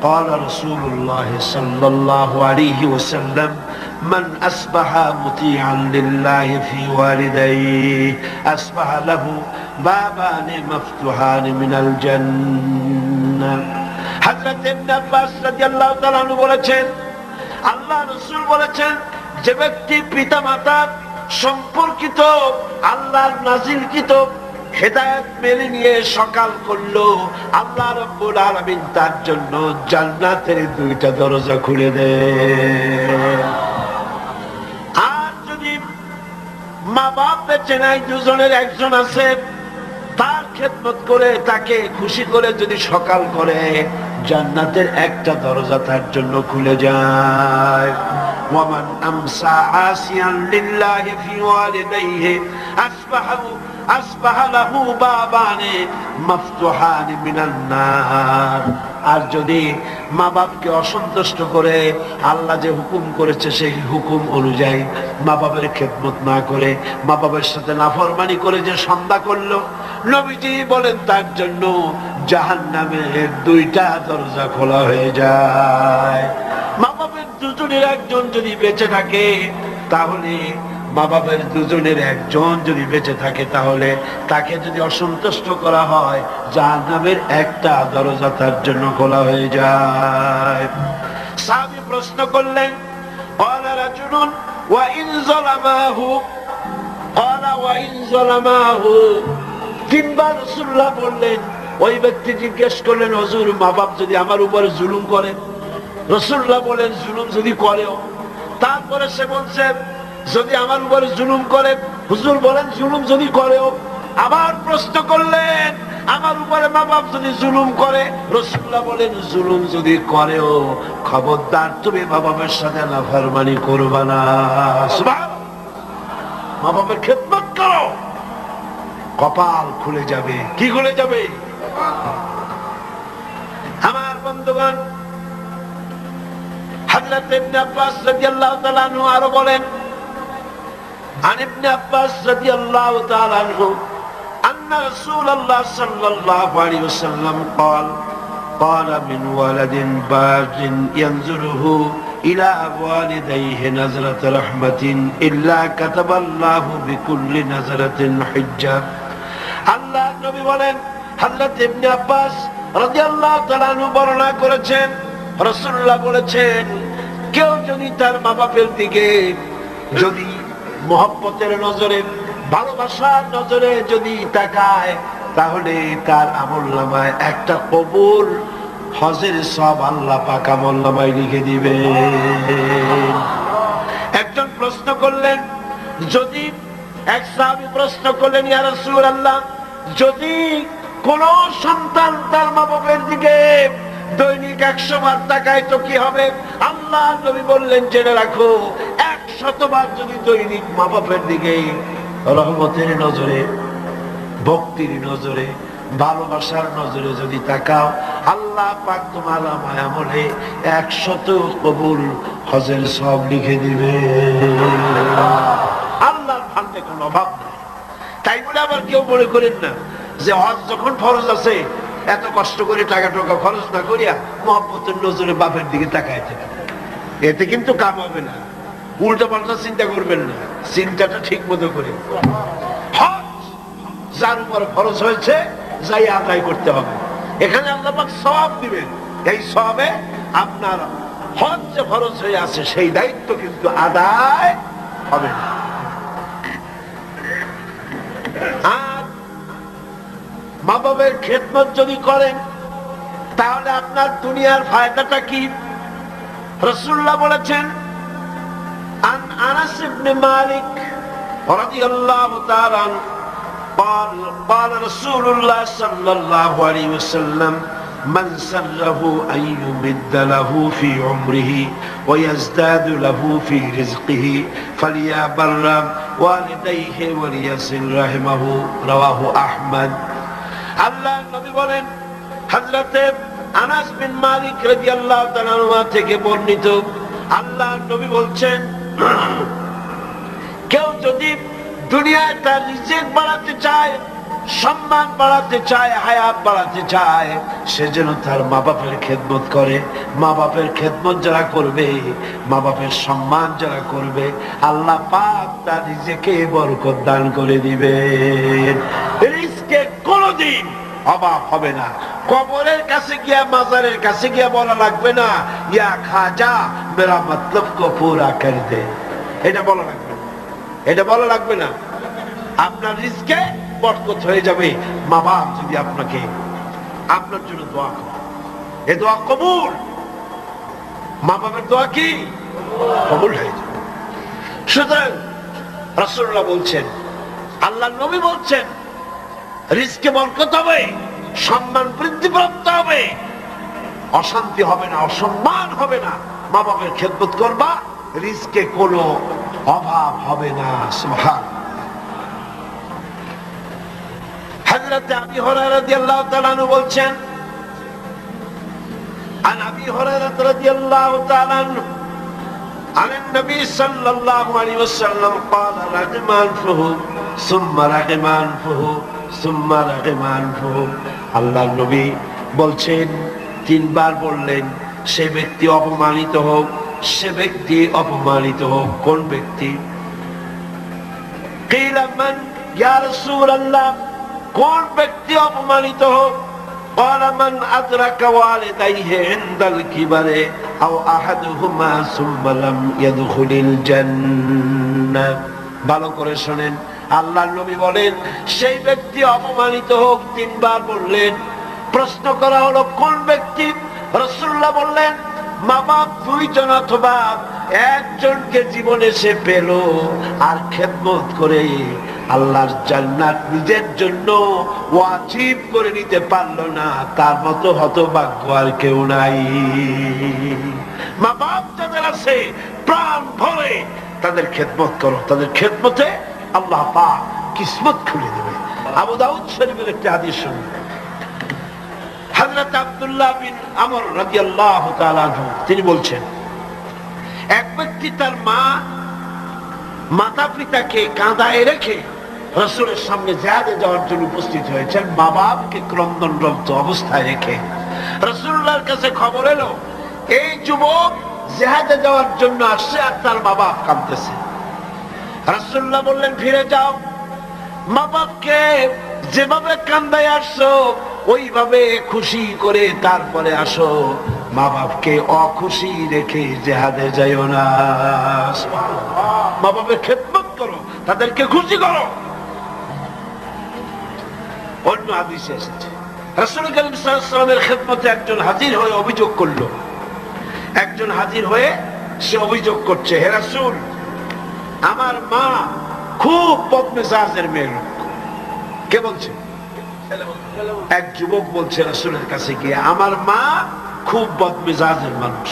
قال رسول الله صلى الله عليه وسلم من أصبح مطيعا لله في والديه أصبح له بابان مفتوحان من الجنة। হযরত ইবনে আব্বাস রাদিয়াল্লাহু তাআলা আনহু বলেছেন, আল্লাহ রাসূল বলেছেন, যে ব্যক্তি পিতামাতার সম্পর্কিত আল্লাহর নাজিলকৃত হেদায়েত মেনে নিয়ে সকাল করলো, আল্লাহ রাব্বুল আলামিন তার জন্য জান্নাতের দুইটা দরজা খুলে দেন। আর যদি মা বাপ বেঁচে নাই, দুজনের একজন আছে, তার খেদমত করে, তাকে খুশি করে যদি সকাল করে, জান্নাতের একটা দরজা তার জন্য খুলে যায়। ওয়ামান আমসা আসিয়ান লিল্লাহি ফি ওয়ালিদাইহি আসবাহা লাহু বাবানে মাফতুহান মিনান নার। আর যদি মা বাপকে অসন্তুষ্ট করে, আল্লাহ যে হুকুম করেছে সেই হুকুম অনুযায়ী মা বাবার খেদমত না করে, মা বাবার সাথে নাফরমানি করে যে সন্ধ্যা করলো, নবীজি বলেন তার জন্য জাহান্নামের দুইটা দরজা খোলা হয়ে যায়। মা বাবার দুজনের একজন যদি বেঁচে থাকে, তাহলে মা বাবার দুজনের একজন যদি বেঁচে থাকে, তাহলে তাকে যদি অসন্তুষ্ট করা হয়, জাহান্নামের একটা দরজা তার জন্য খোলা হয়ে যায়। সাহাবী প্রশ্ন করলেন, ক্বালা রাজুলুন ওয়া ইন যালামাহু, ক্বালা ওয়া ইন যালামাহু। তিনবার রাসূলুল্লাহ বললেন, ওই ব্যক্তি জিজ্ঞেস করলেন, হুজুর মা বাপ যদি আমার উপরে জুলুম করে? রাসূলুল্লাহ বলেন জুলুম যদি করেও? তারপরে সে বলছে যদি আমার উপরে জুলুম করে? হুজুর বলেন জুলুম যদি করেও? আবার প্রশ্ন করলেন, আমার উপরে মা বাপ যদি জুলুম করে, রাসূলুল্লাহ বলেন জুলুম যদি করেও খবরদার তুমি মা বাবার সাথে নাফরমানি করবা না। সুবহানাল্লাহ। মা বাবার খেদমত করো, কপাল খুলে যাবে। কি খুলে যাবে? আমার বন্ধুগণ, হযরত ইবনে আব্বাস রাদিয়াল্লাহু তাআলা আনহু আরো বলেন, عن ابن عباس رضي الله تعالى عنه أن رسول الله صلى الله عليه وسلم قال من ولد بار ينظره إلى والديه نظرة رحمة إلا كتب الله بكل نظرة حجة। আল্লাহ নবী বলেন, হযরত ইবনে আব্বাস রাদিয়াল্লাহু তাআলা আনহু বর্ণনা করেছেন, রাসূলুল্লাহ বলেছেন, কেউ যদি তার মা বাপের দিকে যদি মহব্বতের নজরে, ভালোবাসার নজরে যদি তাকায়, তাহলে তার আমলনামায় একটা কবুল হজের সওয়াব আল্লাহ পাক আমলনামায় লিখে দিবে। একজন প্রশ্ন করলেন, যদি এক সাহাবী প্রশ্ন করলেন, ইয়া রাসূলুল্লাহ, যদি কোন সন্তান তার মা বাপের দিকে দৈনিক 100 বার তাকায় তো কি হবে? আল্লাহ নবী বললেন, জেনে রাখো, 100 বার যদি দৈনিক মা বাপের দিকে রহমতের নজরে, ভক্তির নজরে, ভালোবাসার নজরে যদি তাকাও, আল্লাহ পাক তোমার আমলে 100 কবুল হজের সওয়াব লিখে দিবে। আল্লাহর ভান্ডে কোনো অভাব নাই। তাই বলে আবার কেউ মনে করেন না যে হজ যখন ফরজ আছে এত কষ্ট করে টাকা খরচ না করিয়া মহব্বতের নজরে বাপের দিকে তাকায় থাকে, এতে কিন্তু কাম হবে না। উল্টা পাল্টা চিন্তা করবেন না, চিন্তাটা ঠিক মতো করে হজ যার উপর ফরজ হয়েছে যাই আদায় করতে হবে। এখানে আল্লাহ পাক সওয়াব দিবেন, এই সওয়াবে আপনার হজ যে ফরজ হয়ে আছে সেই দায়িত্ব কিন্তু আদায় হবে না। আর মা বাবার খেদমত যদি করেন তাহলে আপনার দুনিয়ার ফায়দাটা কি? রাসূলুল্লাহ বলেছেন, عن أنس بن مالك رضي الله تعالى عنه قال رسول الله صلى الله عليه وسلم من سره أن يمد له في عمره ويزداد له في رزقه فليبر والديه وليصل رحمه رواه أحمد। আল্লাহ নবী বলেন, হযরত আনাস বিন মালিক রাদিয়াল্লাহু তাআলা আনহু থেকে বর্ণিত, আল্লাহ নবী বলছেন, কেউ যদি দুনিয়ায় তার রিজিক বাড়াতে চায়, সম্মান বাড়াতে চায়, হায়াত বাড়াতে চায়, সে যেন তার মা বাপের খেদমত করে। মা বাপের খেদমত যারা করবে, মা বাপের সম্মান যারা করবে, আল্লাহ পাক তার রিজিকে বরকত দান করে দিবে। রিজকে কোনদিন অভাব হবে না। কবরের কাছে গিয়া, মাজারের কাছে গিয়া বলা লাগবে না, ইয়া খাজা মেরা মতলব কো পুরা কর দে, এটা বলা লাগবে না, এটা বলা লাগবে না। আপনার রিজকে বরকত হয়ে যাবে মা বাপ যদি আপনাকে, আপনার জন্য দোয়া করে। এ দোয়া কবুল, মা বাপের দোয়া কি কবুল হয়ে যাবে। সুতরাং রাসূলুল্লাহ বলছেন, আল্লাহ নবী বলছেন, রিজকে বরকত হবে, সম্মান বৃদ্ধিপ্রাপ্ত হবে, অশান্তি হবে না, অসম্মান হবে না। মা বাপের খেদমত করবা, রিজকে কোনো অভাব হবে না। সুবহানাল্লাহ। হযরত আবী হুরায়রা রাদিয়াল্লাহু তাআলা আনহু বলছেন, عن أبي هريرة رضي الله تعالى عنه عن النبي صلى الله عليه وسلم قال رغم أنفه ثم رغم أنفه ثم رغم أنفه। আল্লাহর নবী বলছেন, 3 বার বললেন, সে ব্যক্তি অপমানিত হোক, সে ব্যক্তি অপমানিত হোক। কোন ব্যক্তি? قيل من يا رسول الله, কোন ব্যক্তি অপমানিত হোক? قال من أدرك والديه عند الكبر أو أحدهما ثم لم يدخل الجنة। ভালো করে শুনেন, আল্লাহর নবী বলেন, সেই ব্যক্তি অপমানিত হোক। 3 বার বললেন। প্রশ্ন করা হলো, কোন ব্যক্তি? রাসূলুল্লাহ বললেন, মা বাপ 2 জন অথবা একজনকে জীবনে সে পেল আর খেদমত করে আল্লাহর জান্নাত নিজের জন্য ওয়াজিব করে নিতে পারলো না, তার মতো হতভাগ্য আর কেউ নাই। মা বাপ যাদের আছে প্রাণ ভরে তাদের খেদমত করো, তাদের খেদমতে আল্লাহ পাক কিসমত খুলে দেবে। আবু দাউদ শরীফের একটি হাদিস শুনুন। হযরত আব্দুল্লাহ বিন আমর রাদিয়াল্লাহু তাআলা আনহু তিনি বলছেন, এক ব্যক্তি তার মাতা পিতাকে কাঁদায় রেখে রাসূলের সামনে জিহাদে যাওয়ার জন্য উপস্থিত হয়েছেন। মা বাপকে ক্রন্দনরত অবস্থায় রেখে রাসূলুল্লাহর কাছে খবর এলো এই যুবক জিহাদে যাওয়ার জন্য আসছে আর তার মা বাপ কাঁদতেছে। রাসূলুল্লাহ বললেন, ফিরে যাও, মা বাপকে যেভাবে কান্দায় আসছো ওইভাবে খুশি করে তারপরে আসো, মা বাপকে অখুশি রেখে জিহাদে যাইও না। মা বাপের খেদমত করো, তাদেরকে খুশি করো। অন্য হাদিসে এসেছে রাসূল কারীম সাল্লাল্লাহু আলাইহি ওয়াসাল্লামের খেদমতে একজন হাজির হয়ে অভিযোগ করলো। একজন হাজির হয়ে সে অভিযোগ করছে, হে রাসূল, আমার মা খুব বদমেজাজের মেয়ে লোক। কে বলছে? এক যুবক বলছে রাসূলের কাছে গিয়ে, আমার মা খুব বদমেজাজের মানুষ।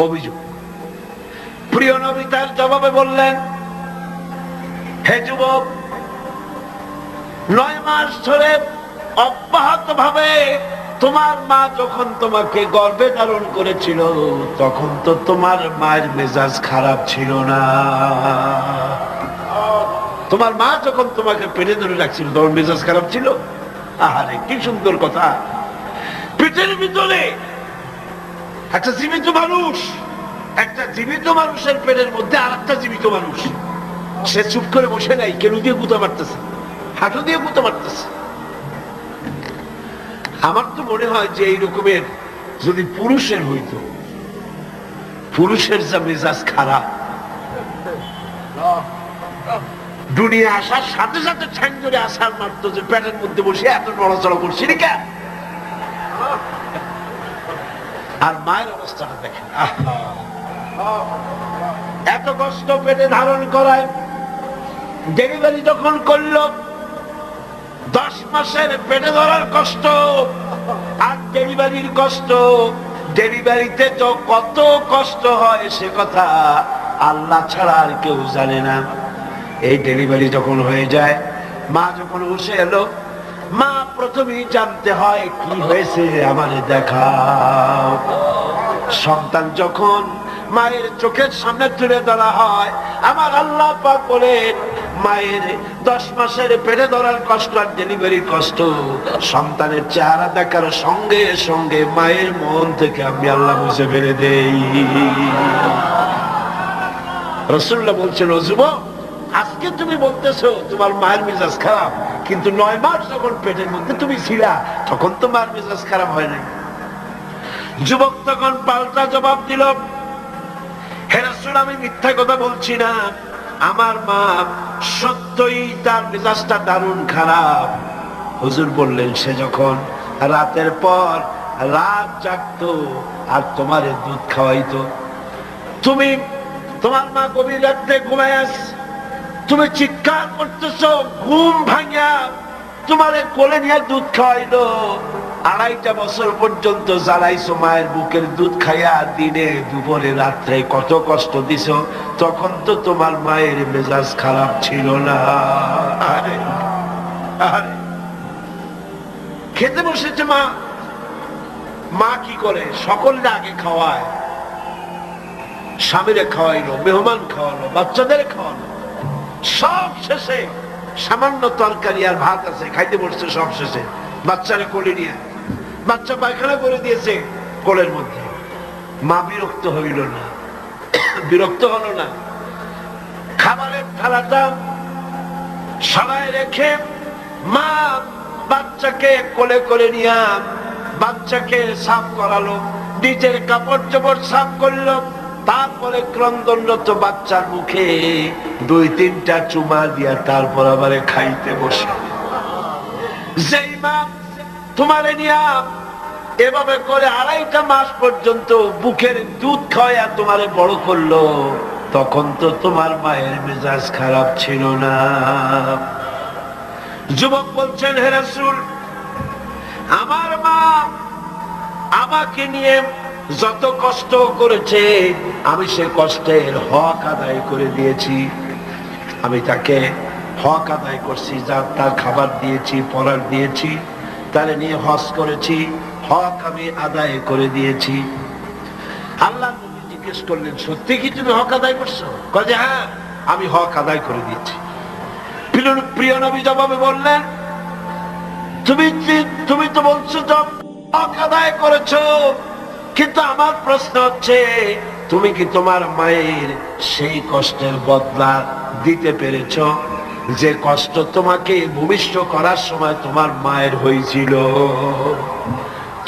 অভিযোগ। প্রিয় নবী তার জবাবে বললেন, হে যুবক, 9 মাস ধরে অব্যাহত ভাবে তোমার মা যখন তোমাকে গর্ভে ধারণ করেছিল তখন তো তোমার মায়ের মেজাজ খারাপ ছিল না। তোমার মা যখন তোমাকে পেটে ধরে রাখছিল তোমার মেজাজ খারাপ ছিল? আহারে কি সুন্দর কথা। পেটের ভিতরে একটা জীবিত মানুষ, একটা জীবিত মানুষের পেটের মধ্যে আর একটা জীবিত মানুষ। সে চুপ করে বসে নাই, কেন দিয়ে গুঁতো মারতেছে, হাঁটু দিয়ে গুঁতো মারতেছে। আমার তো মনে হয় যে এই রকমের যদি পুরুষের হইতো, পুরুষের যা মেজাজ খারাপ, দুনিয়া আসার সাথে সাথে ঠ্যাং ধরে আসার মারতো যে পেটের মধ্যে বসে এত নড়াচড়া করছি না। আর মায়ের অবস্থাটা দেখেন, এত কষ্ট পেটে ধারণ করায়। ডেলিভারি যখন করলো 10 মাসের পেটে ধরার কষ্ট আর ডেলিভারির কষ্ট, ডেলিভারিতে তো কত কষ্ট হয় সে কথা আল্লাহ ছাড়া আর কেউ জানে না। এই ডেলিভারি যখন হয়ে যায়, মা যখন বসে এলো, মা প্রথমেই জানতে হয় কি হয়েছে আমারে দেখাও। সন্তান যখন মায়ের চোখের সামনে তুলে ধরা হয়, আমার আল্লাহ পাক বলেন মায়ের 10 মাসের পেটে ধরার কষ্ট আর ডেলিভারির কষ্ট সন্তানের চেহারা দেখার সঙ্গে সঙ্গে মায়ের মন থেকে আমি আল্লাহ মুছে ফেলে দেই। রাসূলুল্লাহ বলছেন, ও যুবক, আজকে তুমি বলতেছো তোমার মায়ের মেজাজ খারাপ, কিন্তু 9 মাস যখন পেটের মধ্যে তুমি ছিলা তখন তোমার মেজাজ খারাপ হয় নাই। যুবক তখন পাল্টা জবাব দিল, হে রাসূল, আমি মিথ্যা কথা বলছি না, আমার মা সত্যই তার মেজাজটা দারুণ খারাপ। হুজুর বললেন, সে যখন রাতের পর রাত জাগতো আর তোমারে দুধ খাওয়াইতো, তুমি তোমার মা গভীর রাত্রে ঘুমায় আস, তুমি চিৎকার করতেছো, ঘুম ভাঙিয়া তোমারে কোলে নিয়ে দুধ খাওয়াইলো, 2.5 বছর পর্যন্ত জ্বালাইছো মায়ের বুকের দুধ খাইয়া, দিনে দুপুরে রাত্রে কত কষ্ট দিছো, তখন তো তোমার মায়ের মেজাজ খারাপ ছিল না। আরে আরে খেতে বসেছে মা, মা কি করে? সকলকে আগে খাওয়ায়, স্বামীরে খাওয়াইলো, মেহমান খাওয়ালো, বাচ্চাদের খাওয়ালো, সব শেষে সামান্য তরকারি আর ভাত আছে, খাইতে বসছে সব শেষে, বাচ্চারে কোলে নিয়ে, বাচ্চা পায়খানা করে দিয়েছে কোলের মধ্যে। মা বিরক্ত হইল না, বিরক্ত হলো না, খাবারের থালাটা সবাই রেখে মা বাচ্চাকে কোলে করে নিয়ে বাচ্চাকে সাফ করালো, নিজের কাপড় চোপড় সাফ করলো, তারপরে ক্রন্দনরত বাচ্চার মুখে 2-3টা চুমা দিয়া তারপর আবার খাইতে বসে। যেই মা তোমারে নিয়া এভাবে করে 2.5 মাস পর্যন্ত বুকের দুধ খাওয়া তোমারে বড় করলো, তখন তো তোমার মায়ের মেজাজ খারাপ ছিল না। যুবক বলছেন, হে রাসূল, আমার মা আমাকে নিয়ে যত কষ্ট করেছে আমি সে কষ্টের হক আদায় করে দিয়েছি। আমি তাকে হক আদায় করছি, যা তার খাবার দিয়েছি, পরার দিয়েছি, তারে নিয়ে হজ করেছি, হক আমি আদায় করে দিয়েছি। আল্লাহ নবী জিজ্ঞেস করলেন, সত্যি কি তুমি হক আদায় করছো? কয় যে হ্যাঁ, আমি হক আদায় করে দিয়েছি। প্রিয় নবী জবাবে বললেন, তুমি তো বলছো হক আদায় করেছো, কিন্তু আমার প্রশ্ন হচ্ছে তুমি কি তোমার মায়ের সেই কষ্টের বদলা দিতে পেরেছো যে কষ্ট তোমাকে ভূমিষ্ঠ করার সময় তোমার মায়ের হয়েছিল?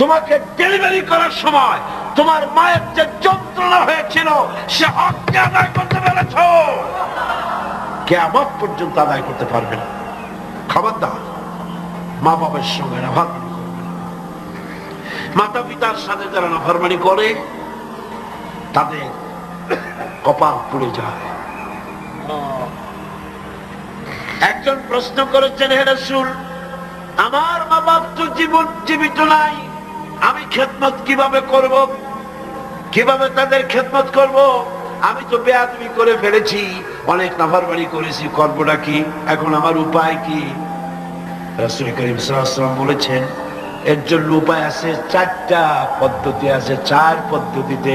তোমাকে ডেলিভারি করার সময় তোমার মায়ের যে যন্ত্রণা হয়েছিল সে হক আদায় করতে পেরেছো? কিয়ামত পর্যন্ত আদায় করতে পারবে না। খবরদার মা বাবার সঙ্গে নাফরমানি করবে না। মাতা পিতার সাথে যারা নাফরমানি করে তাদের কপাল পুড়ে যায়। একজন প্রশ্ন করেছেন, হে রাসূল, আমার মা বাপ তো জীবিত নাই, আমি খেদমত কিভাবে করব? কিভাবে তাদের খেদমত করব? আমি তো বেয়াদবি করে ফেলেছি, অনেক নাফরমানি করেছি, করবোটা কি? এখন আমার উপায় কি? রাসূল করিম সাল্লাল্লাহু আলাইহি ওয়াসাল্লাম বলেছেন, এর জন্য উপায় আছে, 4টা পদ্ধতি আছে। 4 পদ্ধতিতে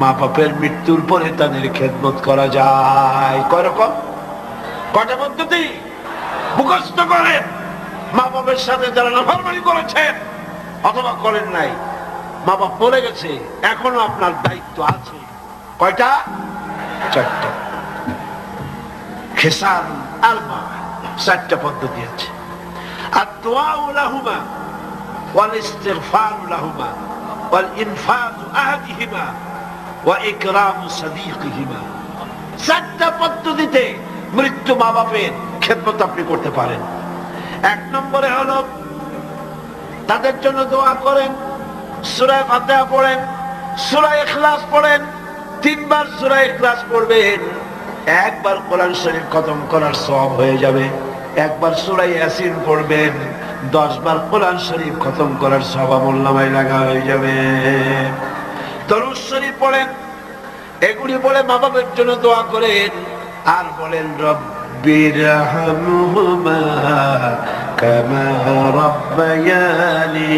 মা বাপের মৃত্যুর পরে তাদের খেদমত করা যায়। কয় রকম? কয়টা পদ্ধতি? মুখস্থ করেন। মা বাপের সাথে যারা নাফরমানি করেছেন অথবা করেন নাই, মা বাপ মরে গেছে, এখনো আপনার দায়িত্ব আছে। কয়টা? 4টা। খিসাল আরবা, 4টা পদ্ধতি আছে। আদ-দুআউ লাহুমা ওয়াল ইস্তিগফারু লাহুমা ওয়াল ইনফাযু আহদিহিমা ওয়া ইকরামু সাদীকিহিমা। 4টা পদ্ধতিতে মৃত্যু মা বাপের খেদমত আপনি করতে পারেন। 1 নম্বরে হলো তাদের জন্য দোয়া করেন, সূরা ফাতিহা পড়েন, সূরা ইখলাস পড়েন। 3 বার সূরা ইখলাস পড়বেন, 1 বার কোরআন শরীফ খতম করার সওয়াব হয়ে যাবে। 1 বার সূরা ইয়াসিন পড়বেন, 10 বার কোরআন শরীফ খতম করার সওয়াব আমলনামায় লাগা হয়ে যাবে। দরুদ শরীফ পড়েন, এগুলি বলে মা বাবার জন্য দোয়া করেন, আর বলেন রব্বিরহামহুমা কামা রাব্বায়ানি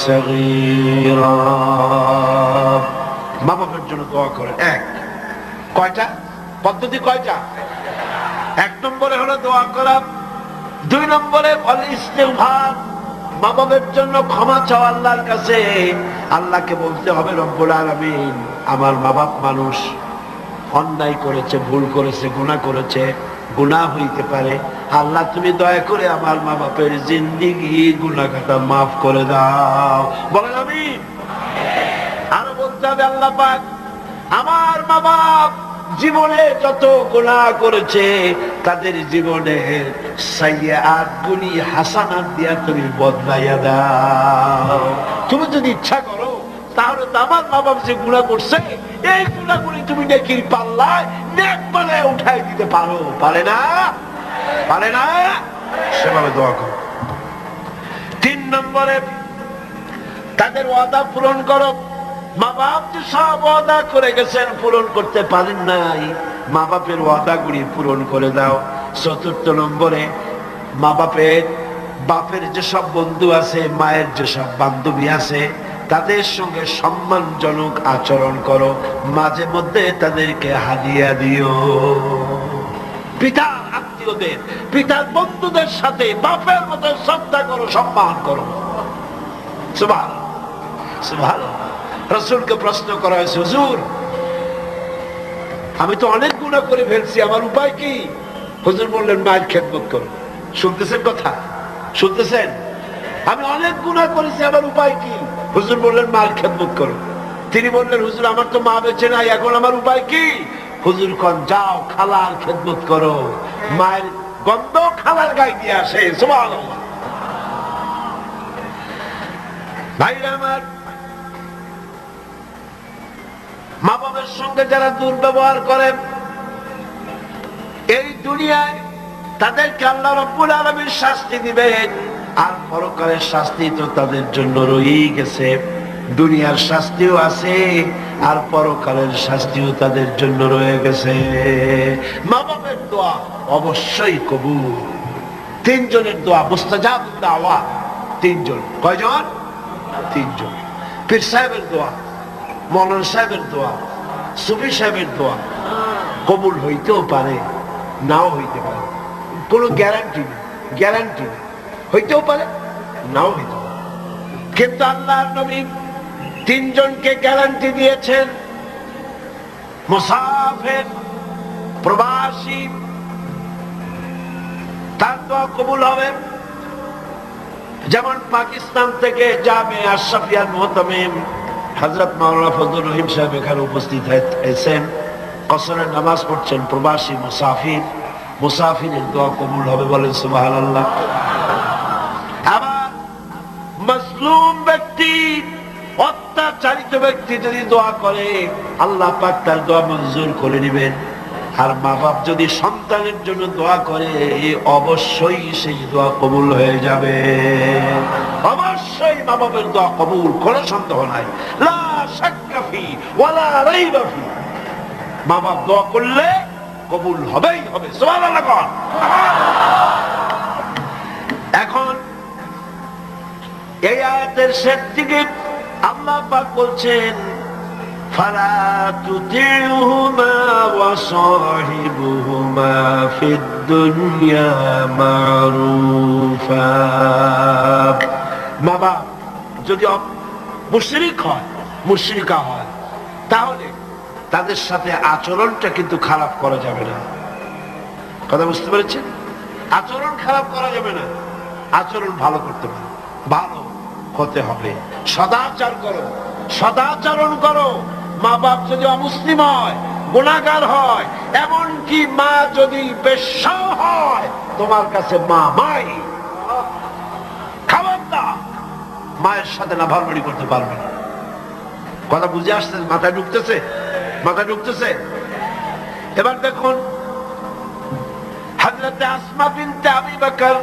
সগীরা। মা বাবার জন্য দোয়া করেন। 1 কয়টা পদ্ধতি? কয়টা? 1 নম্বরে হলো দোয়া করা। 2 নম্বরে ওয়াল ইস্তিগফার, মা বাবার জন্য ক্ষমা চাওয়া আল্লাহর কাছে। আল্লাহকে বলতে হবে, রব্বুল আলামিন, আমার মা বাপ মানুষ, অন্যায় করেছে, ভুল করেছে, গুনাহ করেছে, গুনাহ হইতে পারে। আল্লাহ তুমি দয়া করে আমার মা বাপের জিন্দেগি গুনাহটা মাফ করে দাও। বলেন আমিন। আর বলতে হবে, আল্লাহ পাক আমার মা বাপ জীবনে যত গুনাহ করেছে তাদের জীবনের সাইয়্যাত গুলি হাসানাত দিয়া তুমি বদলাইয়া দাও। তুমি যদি ইচ্ছা করো তাহলে তো আমার মা বাপ যে গুনাহ করছে এই গুনাহগুলি তুমি নেকির পাল্লায় নেক বানায় উঠাই দিতে পারো। পারে না? পারে না? সেভাবে দোয়া করো। 3 নম্বরে তাদের ওয়াদা পূরণ করো। মা বাপ যে সব ওয়াদা করে গেছেন, পূরণ করতে পারেন নাই, মা বাপের ওয়াদাগুলি পূরণ করে দাও। 4 নম্বরে মা বাপের যেসব বন্ধু আছে, মায়ের যেসব বান্ধবী আছে, তাদের সঙ্গে সম্মানজনক আচরণ করো, মাঝে মধ্যে তাদেরকে হাদিয়া দিও। পিতার আত্মীয়দের, পিতার বন্ধুদের সাথে বাপের মতো শ্রদ্ধা করো, সম্মান করো। সুবহানাল্লাহ, সুবহানাল্লাহ। রাসূলকে প্রশ্ন করা হয়েছে, হুজুর আমি তো অনেক গুনাহ করে ফেলছি, আমার উপায় কি? হুজুর বললেন, মায়ের খেদমত করো। শুনতেছেন কথা? শুনতেছেন? আমি অনেক গুনাহ করেছি, আমার উপায় কি? হুজুর বললেন, মায়ের খেদমত করো। তিনি বললেন, হুজুর আমার তো মা বেঁচে নাই, এখন আমার উপায় কি? হুজুর কোন, যাও খালার খেদমত করো, মায়ের গন্ধ খালার গায়ে দিয়ে আসে। সুবহানাল্লাহ। ভাইরা আমার, মা বাবার মার সঙ্গে যারা দুর্ব্যবহার করে এই দুনিয়ায় তাদেরকে আল্লাহ রাব্বুল আলামিন শাস্তি দিবেন, আর পরকালের শাস্তি তো তাদের জন্য রয়েই গেছে। দুনিয়ার শাস্তিও আছে আর পরকালের শাস্তিও তাদের জন্য রয়ে গেছে। মা বাবার দোয়া অবশ্যই কবুল। তিনজনের দোয়া মুস্তাজাবুদ দাওয়া, তিনজন। কয়জন? তিনজন। পীর সাহেবের দোয়া, মৌলানা সাহেবের দোয়া, সুফি সাহেবের দোয়া কবুল হইতেও পারে, নাও হইতে পারে, কোনো গ্যারান্টি নেই। গ্যারান্টি নেই, হইতেও পারে, নাও হইতে পারে। কিন্তু আল্লাহর নবী তিনজনকে গ্যারান্টি দিয়েছেন, মুসাফির, প্রবাসী, তার দোয়া কবুল হবে। যেমন পাকিস্তান থেকে জামে আশরাফিয়াল মুহতামিম হযরত মাওলানা ফজলুর রহিম সাহেব এখানে উপস্থিত হয়েছেন, কসরের নামাজ পড়ছেন। প্রবাসী মুসাফির, মুসাফিরের দোয়া কবুল হবে, বলেন সুবহানাল্লাহ। আবার মাজলুম ব্যক্তি, অত্যাচারিত ব্যক্তি যদি দোয়া করে আল্লাহ পাক তার দোয়া মঞ্জুর করে নেবেন। আর মা বাপ যদি সন্তানের জন্য দোয়া করে অবশ্যই সেই দোয়া কবুল হয়ে যাবে। অবশ্যই মা বাপের দোয়া কবুল, কোনো সন্দেহ নাই। লা শাক্কা ফি ওয়ালা রাইবা ফি। মা বাপ দোয়া করলে কবুল হবেই হবে। সুবহানাল্লাহ। এখন এই আয়াতের শেষ দিকে আল্লাহ পাক বলছেন, ফালা তুতিউহুমা ওয়া সাহিবুহুমা ফিদ দুনিয়া মারুফা। মা বাপ যদি মুশরিক হয়, মুশরিকা হয়, তাহলে তাদের সাথে আচরণটা কিন্তু খারাপ করা যাবে না। কথা বুঝতে পেরেছেন? আচরণ খারাপ করা যাবে না, আচরণ ভালো করতে পারে, ভালো হতে হবে। সদাচার করো, সদাচরণ করো। মা বাপ যদি অমুসলিম হয়, গুনাহগার হয়, এমনকি মা যদি বেশ্যা হয়, তোমার কাছে মা মাই। খবরদার মায়ের সাথে না ভাড়াবাড়ি করতে পারবে না। কথা বুঝে আসছে? মাথায় ঢুকতেছে? মাথায় ঢুকতেছে? এবার দেখুন, হযরত আসমা বিনতে আবি বকর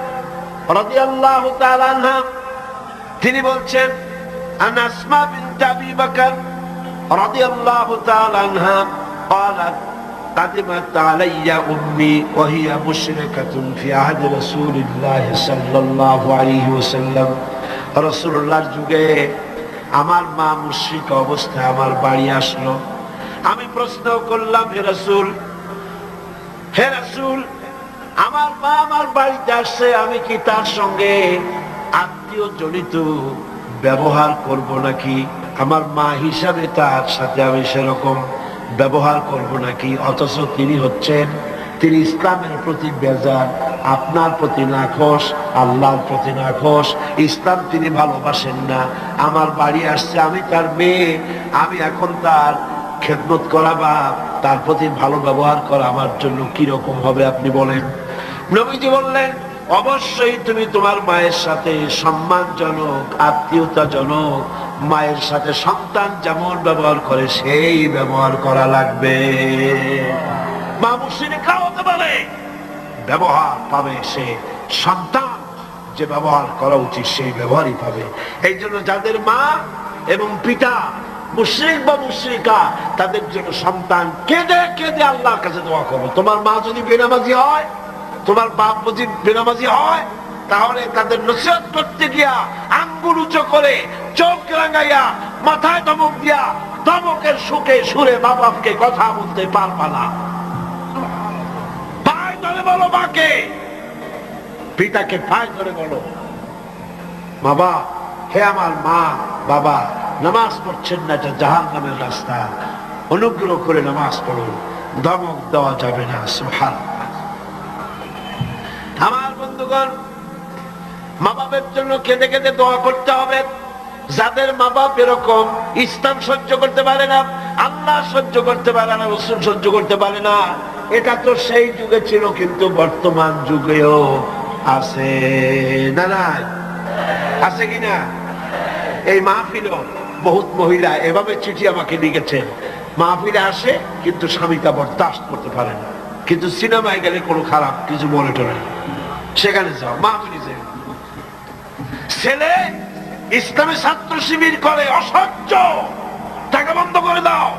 রাদিয়াল্লাহু তাআলা আনহা তিনি বলছেন, আন আসমা বিনতে আবি বকর রাদিয়াল্লাহু তাআলা আনহা قالت قدمت علي امي وهي مشركة في عهد رسول الله صلى الله عليه وسلم। রাসূলুল্লাহর যুগে আমার মা মুশরিক অবস্থায় আমার বাড়ি আসলো। আমি প্রশ্ন করলাম, হে রাসূল, হে রাসূল, আমার মা আমার বাড়িতে আসছে, আমি কি তার সঙ্গে আত্মীয় জড়িত ব্যবহার করব নাকি? আমার মা হিসাবে তার সাথে আমি সেরকম ব্যবহার করব নাকি? অথচ তিনি হচ্ছেন, তিনি ইসলামের প্রতি বেজার, আপনার প্রতি নাখোশ, আল্লাহর প্রতি নাখোশ। ইসলাম তিনি ভালোবাসেন না। আমার বাড়ি আসছে, আমি তার মেয়ে, আমি এখন তার খেদমত করা বা তার প্রতি ভালো ব্যবহার করা আমার জন্য কি রকম হবে আপনি বলেন? নবীজি বললেন, অবশ্যই তুমি তোমার মায়ের সাথে সম্মানজনক, আত্মীয়তাজনক, মায়ের সাথে সন্তান যেমন ব্যবহার করে সেই ব্যবহার করা লাগবে। মা মুশরিকা হতে পারে, ব্যবহার পাবে সে সন্তান যে ব্যবহার করা উচিত সেই ব্যবহারই পাবে। এই জন্য যাদের মা এবং পিতা মুশরিক বা মুশরিকা, তাদের জন্য সন্তান কেঁদে কেঁদে আল্লাহর কাছে দোয়া করবে। তোমার মা যদি বেনামাজি হয়, তোমার বাপ যদি বেনামাজি হয়, তাহলে তাদের নসিহত করতে গিয়া আঙ্গুল উঁচু করে, চোখ রাঙাইয়া, মাথায় ধমক দিয়া, ধমকের সুখে সুরে মা বাপকে কথা বলতে পারবা না। পায়ে ধরে বলো মাকে, পিতাকে পায়ে ধরে বলো, বাবা, হে আমার মা বাবা, নামাজ পড়ছেন না, এটা জাহান্নামের রাস্তা, অনুগ্রহ করে নামাজ পড়ুন। ধমক দেওয়া যাবে না। সুবহানাল্লাহ। আমার বন্ধুগণ, মা বাপের জন্য কেঁদে কেঁদে দোয়া করতে হবে। যাদের মা বাপ এরকম, ইসলাম সহ্য করতে পারে না, আল্লাহ সহ্য করতে পারে না, রাসূল সহ্য করতে পারে না, এটা তো সেই যুগে ছিল, কিন্তু বর্তমান যুগেও আছে না? নাই আছে কিনা? এই মাহফিলও বহুত মহিলা এভাবে চিঠি আমাকে লিখেছেন মাহফিলে আসে কিন্তু স্বামীটা বরদাস্ত করতে পারে না, কিন্তু সিনেমায় গেলে কোনো খারাপ কিছু বলে টলে না, সেখানে যাও মাহফিলে যাও। ছেলে ইসলামী ছাত্র শিবির করে, অসহ্য, টাকা বন্ধ করে দাও,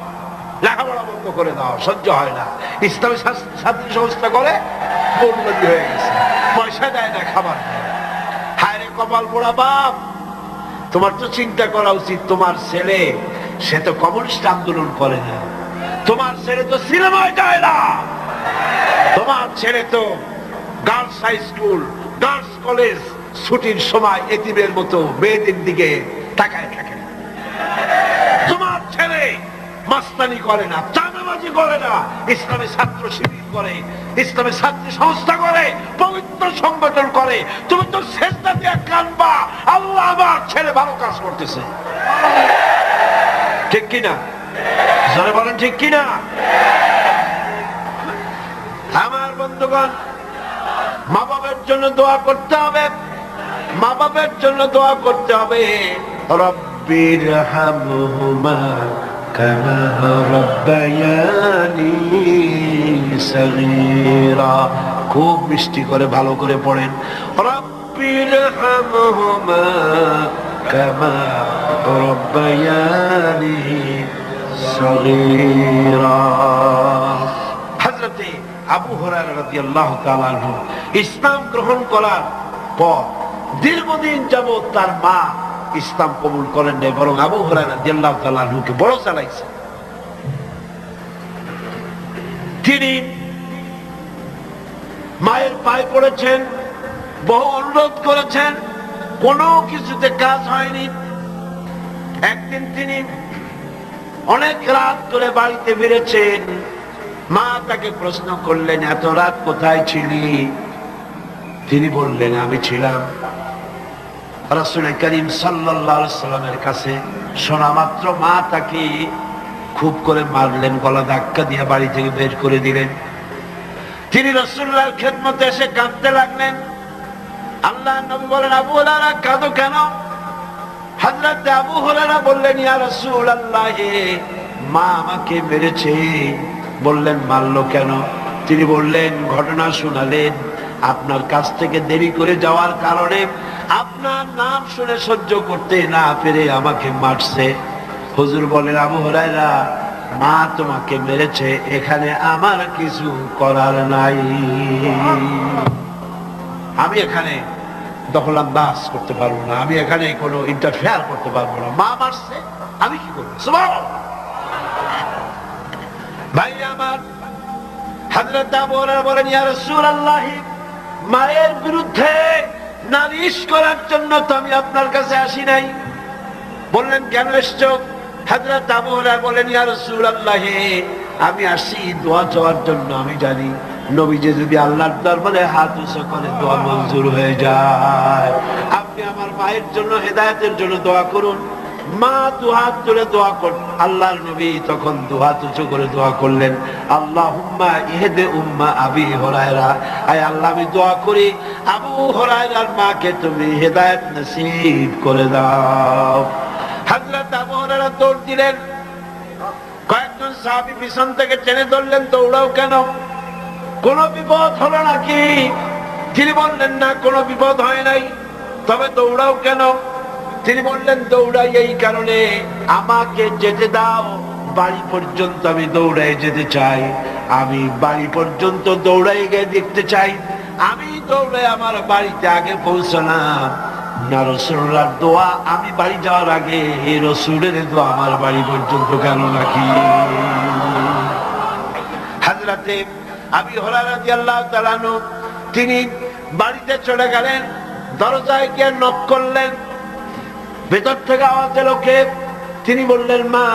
লেখাপড়া বন্ধ করে দাও, সহ্য হয় না। ইসলামী ছাত্র সংস্থা করে, উন্নতি হয়ে গেছে, পয়সা দেয় না, খাবার দেয়। হায় রে কপাল পোড়া বাপ, তোমার তো চিন্তা করা উচিত, তোমার ছেলে সে তো কমিউনিস্ট আন্দোলন করে না, তোমার ছেলে তো সিনেমায় যায় না, তোমার ছেলে তো girls high school, girls college ছুটির সময় এতিমের মতো মেয়েদের দিকে তাকায় থাকে না। তোমার ছেলে মাস্তানি করে না, চাঁদাবাজি করে না, ইসলামী ছাত্র শিবির করে, ইসলামী ছাত্র সংস্থা করে, পবিত্র সংগঠন করে। তুমি তো সেজদা দিয়ে কাঁদবা, আল্লাহ আমার ছেলে ভালো কাজ করতেছে, ঠিক কিনা? জোরে বলেন ঠিক কিনা? আমার বন্ধুগণ, মা বাবার জন্য দোয়া করতে হবে, মা বাবার জন্য দোয়া করতে হবে। রব্বির হামহুমা কামা রাব্বায়ানি সগীরা। খুব মিষ্টি করে ভালো করে পড়েন, রব্বির হামহুমা কামা রাব্বায়ানি সগীরা। হযরতে আবু হুরায়রা রাদিয়াল্লাহু তাআলা আনহু ইসলাম গ্রহণ করার পর দীর্ঘদিন যাবত তার মা ইসলাম কবুল করেন নাই, বরং আবু হুরায়রা রাদিয়াল্লাহু তাআলা আনহুকে বড় চালাইছে। তিনি মায়ের পায়ে পড়েছেন, বহু অনুরোধ করেছেন, কোনো কিছুতে কাজ হয়নি। একদিন তিনি অনেক রাত করে বাড়িতে ফিরেছেন, মা তাকে প্রশ্ন করলেন, এত রাত কোথায় ছিলি? তিনি বললেন, আমি ছিলাম রাসূল করিম সাল্লাল্লাহু আলাইহি সাল্লামের কাছে। শোনা মাত্র মা তাকে খুব করে মারলেন, গলা ধাক্কা দিয়ে বাড়ি থেকে বের করে দিলেন। তিনি রাসূলুল্লাহর খেদমতে এসে কাঁদতে লাগলেন। আল্লাহর নবী বলেন, আবু হুরায়রা কাঁদো কেন? হযরত আবু হুরায়রা বললেন, ইয়া রাসূলুল্লাহ, মা আমাকে মেরেছে। বললেন, মারলো কেন? তিনি বললেন, ঘটনা শোনালেন, আপনার কাছ থেকে দেরি করে যাওয়ার কারণে আপনার নাম শুনে সহ্য করতে না পেরে আমাকে মারছে। হুজুর বলেন, আবু হুরায়রা, মা তোমাকে মেরেছে, এখানে আমার কিছু করার নাই, আমি এখানে দখলন্দাজ করতে পারবো না, আমি এখানে কোনো ইন্টারফেয়ার করতে পারবো না, মা মারছে, আমি কি করবো? সুবহানাল্লাহ। ভাই আমার, হযরত আবু হুরায়রা বলেন, ইয়া রাসূলুল্লাহ, মায়ের বিরুদ্ধে নালিশ করার জন্য তো আমি আপনার কাছে আসি নাই। বললেন, কেন এসছো? হযরত আবু হুরায়রা বলেন, ইয়া রাসূলুল্লাহ, আমি আসি দোয়া চাওয়ার জন্য। আমি জানি নবীজি যদি আল্লাহর দরবারে হাত উঁচু করে দোয়া মঞ্জুর হয়ে যায়। আপনি আমার মায়ের জন্য, হেদায়েতের জন্য দোয়া করুন। মা দুহাত তুলে দোয়া করলেন। আল্লাহর নবী তখন দুহাত উঁচু করে দোয়া করলেন, আল্লাহুম্মা ইহদি উম্মা আবি হুরায়রা, আয় আল্লাহ, আমি দোয়া করি আবু হুরায়রার মাকে তুমি হেদায়েত নসিব করে দাও। হযরত আবু হুরায়রা দৌড় দিলেন। কয়েকজন সাহাবী পিছন থেকে টেনে ধরলেন, দৌড়াও কেন? কোন বিপদ হলো নাকি? তিনি বললেন, না, কোনো বিপদ হয় নাই, তবে দৌড়াও কেন? তিনি বললেন, দৌড়াই এই কারণে, আমাকে যেতে দাও, বাড়ি পর্যন্ত আমি দৌড়াই যেতে চাই, আমি বাড়ি পর্যন্ত দৌড়াই গিয়ে দেখতে চাই, আমি দৌড়ে আমার বাড়িতে আগে পৌঁছলাম না রাসূলুল্লাহর দোয়া আমি বাড়ি যাওয়ার আগে রাসূলের দোয়া আমার বাড়ি পর্যন্ত গেল নাকি? হযরতে আবু হুরায়রা রাদিয়াল্লাহু তাআলা আনহু তিনি বাড়িতে চলে গেলেন, দরজায় গিয়ে নক করলেন, ভেতর থেকে আওয়াজ এলো, কে? তিনি বললেন, মা,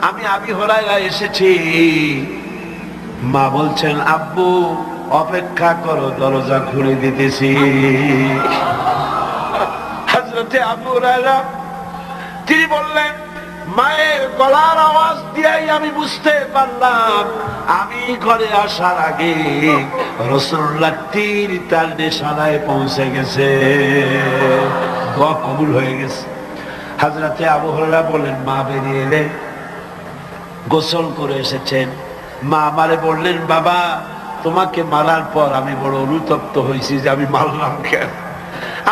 আমি আবু হুরায়রা এসেছি। মা বলছেন, আব্বু অপেক্ষা করো, দরজা খুলে দিতেছি। হযরতে আবু হুরায়রা তিনি বললেন, মায়ের গলার আওয়াজ দিয়েই আমি বুঝতে পারলাম আমি ঘরে আসার আগে রাসূলুল্লাহ তীর তার নিশানায় পৌঁছে গেছে, দোয়া কবুল হয়ে গেছে। হযরতে আবু হুরায়রা বলেন, মা বেরিয়ে এলেন, গোসল করে এসেছেন। মা আমারে বললেন, বাবা তোমাকে মারার পর আমি বড় অনুতপ্ত হয়েছি যে আমি মারলাম কেন।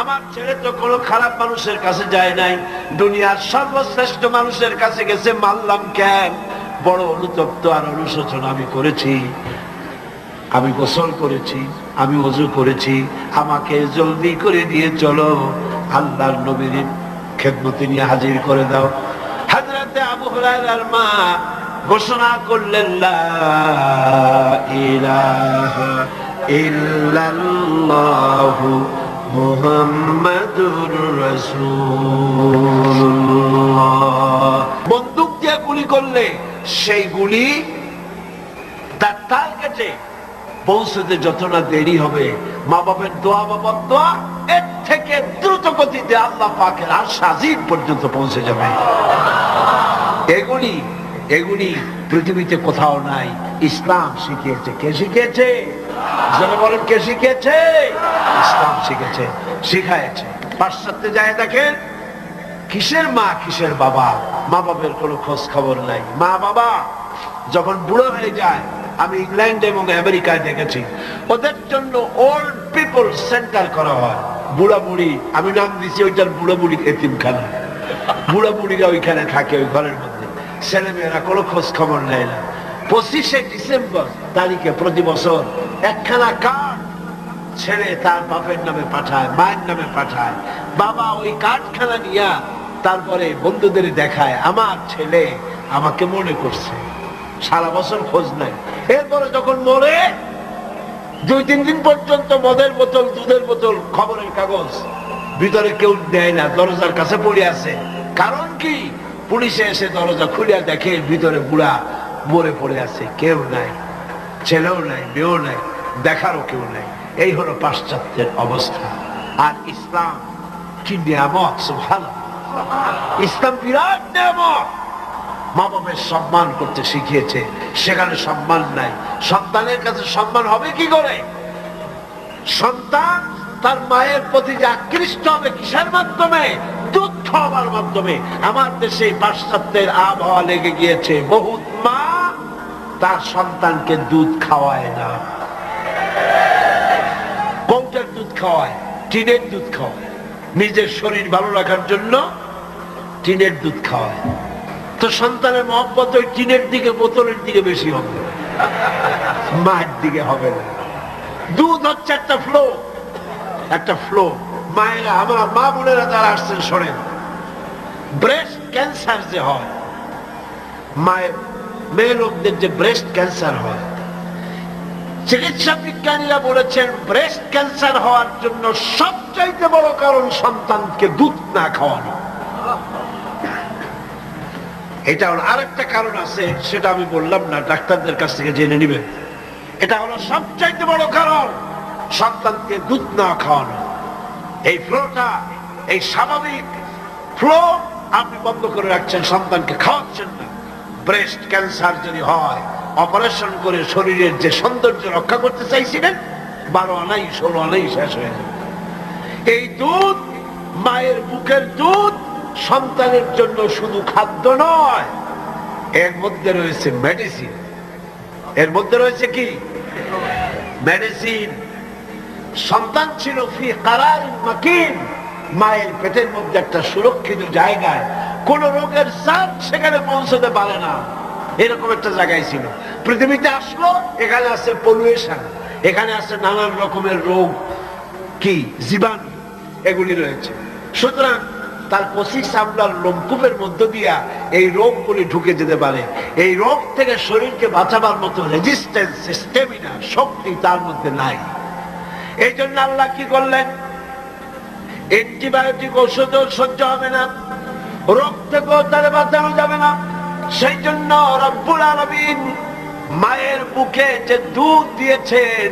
আমার ছেলে তো কোনো খারাপ মানুষের কাছে যায় নাই, দুনিয়ার সর্বশ্রেষ্ঠ মানুষের কাছে গেছে, মারলাম কেন। বড় অনুতপ্ত আর অনুশোচনা আমি করেছি। আমি গোসল করেছি, আমি ওযু করেছি, আমাকে জলদি করে দিয়ে চলো আল্লাহর নবীর খেদমতে নিয়ে হাজির করে দাও। হযরতে আবু হুরায়রার মা ঘোষণা করলেন, লা ইলাহা ইল্লাল্লাহু মুহাম্মাদুর রাসূলুল্লাহ। বন্দুক দিয়ে গুলি করলে সেই গুলি তার টার্গেটে পৌঁছতে যত না দেরি হবে, মা বাবার দোয়া বা বদদোয়া এর থেকে দ্রুত গতিতে আল্লাহ পাকের আরশ আজিম পর্যন্ত পৌঁছে যাবে। এগুলি পৃথিবীতে কোথাও নাই, ইসলাম শিখিয়েছে। কে শিখিয়েছে? যারা বলেন কে শিখিয়েছে? ইসলাম শিখেছে, শিখায়েছে। পাশ্চাত্যে যায় দেখেন, কিসের মা কিসের বাবা, মা বাবার কোনো খোঁজ খবর নাই। মা বাবা যখন বুড়ো হয়ে যায়, আমি ইংল্যান্ড এবং আমেরিকায় দেখেছি, ওদের জন্য ওল্ড পিপল সেন্টার করা হয়। বুড়া বুড়ি, আমি নাম দিচ্ছি ওইটার বুড়া বুড়ি এতিমখানা। বুড়া বুড়িরা ওইখানে থাকে, ওই ঘরের মধ্যে। ছেলেমেয়েরা কোনো খোঁজ খবর নেয় না। 25শে ডিসেম্বর তারিখে প্রতি বছর একখানা কার্ড ছেলে তার বাপের নামে পাঠায়, মায়ের নামে পাঠায়। বাবা ওই কার্ডখানা নিয়ে তারপরে বন্ধুদের দেখায়, আমার ছেলে আমাকে মনে করছে। সারা বছর খোঁজ নাই। এরপরে যখন মরে 2-3 দিন পর্যন্ত মদের বোতল, দুধের বোতল, খবরের কাগজ ভিতরে কেউ দেয় না, দরজার কাছে পড়ে আছে। কারণ কি? পুলিশে এসে দরজা খুলিয়া দেখে ভিতরে বুড়া মরে পড়ে আছে, কেউ নাই, ছেলেও নাই, মেয়েও নাই, দেখারও কেউ নাই। এই হলো পাশ্চাত্যের অবস্থা। আর ইসলাম কি নিয়ামত! সুবহানাল্লাহ, ইসলাম বিরাট নিয়ামত। মা বাবার সম্মান করতে শিখিয়েছে, সেখানে সম্মান নাই। সন্তানের কাছে সম্মান হবে কি করে? সন্তান তার মায়ের প্রতি যে আকৃষ্ট হবে কিসের মাধ্যমে? দুধ খাওয়ার মাধ্যমে। আমার দেশে পাশ্চাত্যের আবহাওয়া লেগে গিয়েছে, বহুত মা তার সন্তানকে দুধ খাওয়ায় না। কোনটার দুধ খাওয়ায়? টিনের দুধ খাওয়ায়। নিজের শরীর ভালো রাখার জন্য টিনের দুধ খাওয়ায়। তো সন্তানের মহব্বত ওই টিনের দিকে, বোতলের দিকে বেশি হবে, মায়ের দিকে হবে না। দুধ হচ্ছে একটা ফ্লো, একটা ফ্লো। মায়েরা, আমার মা বোনেরা যারা আসছেন শোনেন, ব্রেস্ট ক্যান্সার যে হয়, মায়ের মেয়ে লোকদের যে ব্রেস্ট ক্যান্সার হয়, চিকিৎসা বিজ্ঞানীরা বলেছেন ব্রেস্ট ক্যান্সার হওয়ার জন্য সবচাইতে বড় কারণ সন্তানকে দুধ না খাওয়ানো। এটা হলো আরেকটা কারণ আছে, সেটা আমি বললাম না, ডাক্তারদের কাছ থেকে জেনে নিবেন। এটা হলো সবচাইতে বড় কারণ, সন্তানকে দুধ না খাওয়ানো। এই ফ্লোটা, এই স্বাভাবিক ফ্লো আপনি বন্ধ করে রাখছেন, সন্তানকে খাওয়াচ্ছেন না। ব্রেস্ট ক্যান্সার যদি হয়, অপারেশন করে শরীরের যে সৌন্দর্য রক্ষা করতে চাইছিলেন, 12 আনাই 16 আনাই শেষ হয়ে যাবে। এই দুধ, মায়ের বুকের দুধ সন্তানের জন্য শুধু খাদ্য নয়, এর মধ্যে রয়েছে মেডিসিন। এর মধ্যে রয়েছে কি? মেডিসিন। সন্তান ছিল ফি কারারিন মাকিন, মায়ের পেটের মধ্যে একটা সুরক্ষিত জায়গায়, কোন রোগের জাত সেখানে পৌঁছতে পারে না, এরকম একটা জায়গায় ছিল। পৃথিবীতে আসলো, এখানে আছে পলিউশন, এখানে আছে নানান রকমের রোগ, কি জীবাণু, এগুলি রয়েছে। সুতরাং তার কচি চামড়ার লোমকূপের মধ্য দিয়া এই রোগগুলি ঢুকে যেতে পারে। এই রোগ থেকে শরীরকে বাঁচাবার মতো রেজিস্ট্যান্স, স্টেমিনা, শক্তি তার মধ্যে নাই। এই জন্য আল্লাহ কি করলেন? অ্যান্টিবায়োটিক ঔষধও সহ্য হবে না, রোগ থেকেও তারে বাঁচানো যাবে না। সেই জন্য রব্বুল আলামিন মায়ের বুকে যে দুধ দিয়েছেন,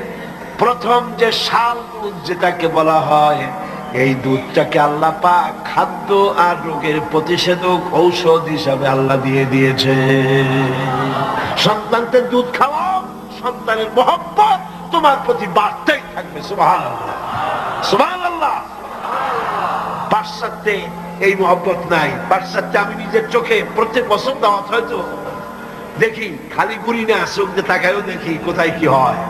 প্রথম যে শাল দুধ যেটাকে বলা হয়, এই দুধটাকে আল্লাহ পাক খাদ্য আর রোগের প্রতিষেধক ঔষধ হিসাবে আল্লাহ দিয়ে দিয়েছে। সন্তানকে দুধ খাওয়াও, সন্তানের মহব্বত তোমার প্রতি বাড়তেই থাকবে। সুবহানাল্লাহ, সুবহানাল্লাহ। পাশ্চাত্যে এই মহব্বত নাই। পাশ্চাত্যে আমি নিজের চোখে প্রত্যেক বছর দাওয়াত হয়তো দেখি খালি গুলি না, চোখ দিয়ে তাকায়ও দেখি কোথায় কি হয়।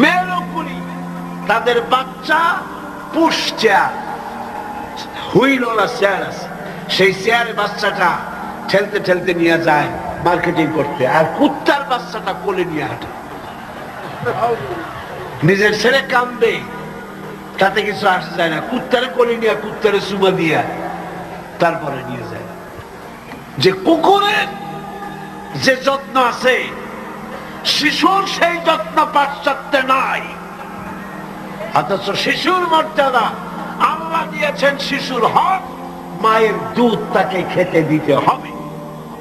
মেয়েরও গুলি, তাদের বাচ্চা পুশ চেয়ার, হুইলওয়ালা চেয়ার আছে, সেই চেয়ারে বাচ্চাটা ঠেলতে ঠেলতে নিয়ে যায় মার্কেটিং করতে, আর কুত্তার বাচ্চাটা কোলে নিয়ে হাঁটে। নিজের ছেলে কান্দে, তাতে কিছু আসে যায় না, কুত্তারে কোলে নিয়ে কুত্তারে চুমা দিয়া তারপরে নিয়ে যায়। যে কুকুরের যে যত্ন আছে, শিশুর সেই যত্ন পাশ্চাত্যে নাই। অথচ শিশুর মর্যাদা আল্লাহ দিয়েছেন, শিশুর হক, মায়ের দুধ তাকে খেতে দিতে হবে।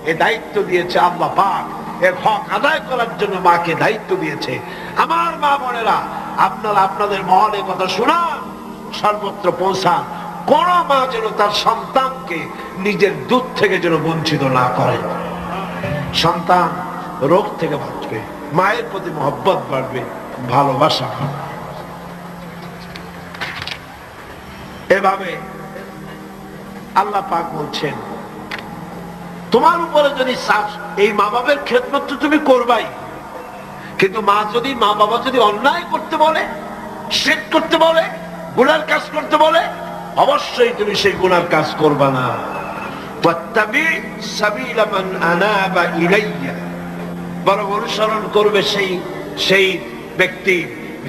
এ দায়িত্ব দিয়েছে আল্লাহ পাক, এর হক আদায় করার জন্য মাকে দায়িত্ব দিয়েছে। আমার মা বোনেরা, আপনারা আপনাদের মহলে কথা শোনান, সর্বত্র পৌঁছান, কোন মা যেন তার সন্তানকে নিজের দুধ থেকে যেন বঞ্চিত না করে। সন্তান রোগ থেকে বাঁচবে, মায়ের প্রতি মহব্বত বাড়বে, ভালোবাসা বাড়বে। এভাবে আল্লাহ পাক বলছেন, তোমার উপরে যদি এই মা বাবার খেদমত তো তুমি করবাই, কিন্তু মা বাবা যদি অন্যায় করতে বলে, শিরক করতে বলে, গুনার কাজ করতে বলে, অবশ্যই তুমি সেই গুনার কাজ করবা না। ওয়াত্তাবি সাবিলা মান আনাবা ইলাইয়া, বরং অনুসরণ করবে সেই ব্যক্তি,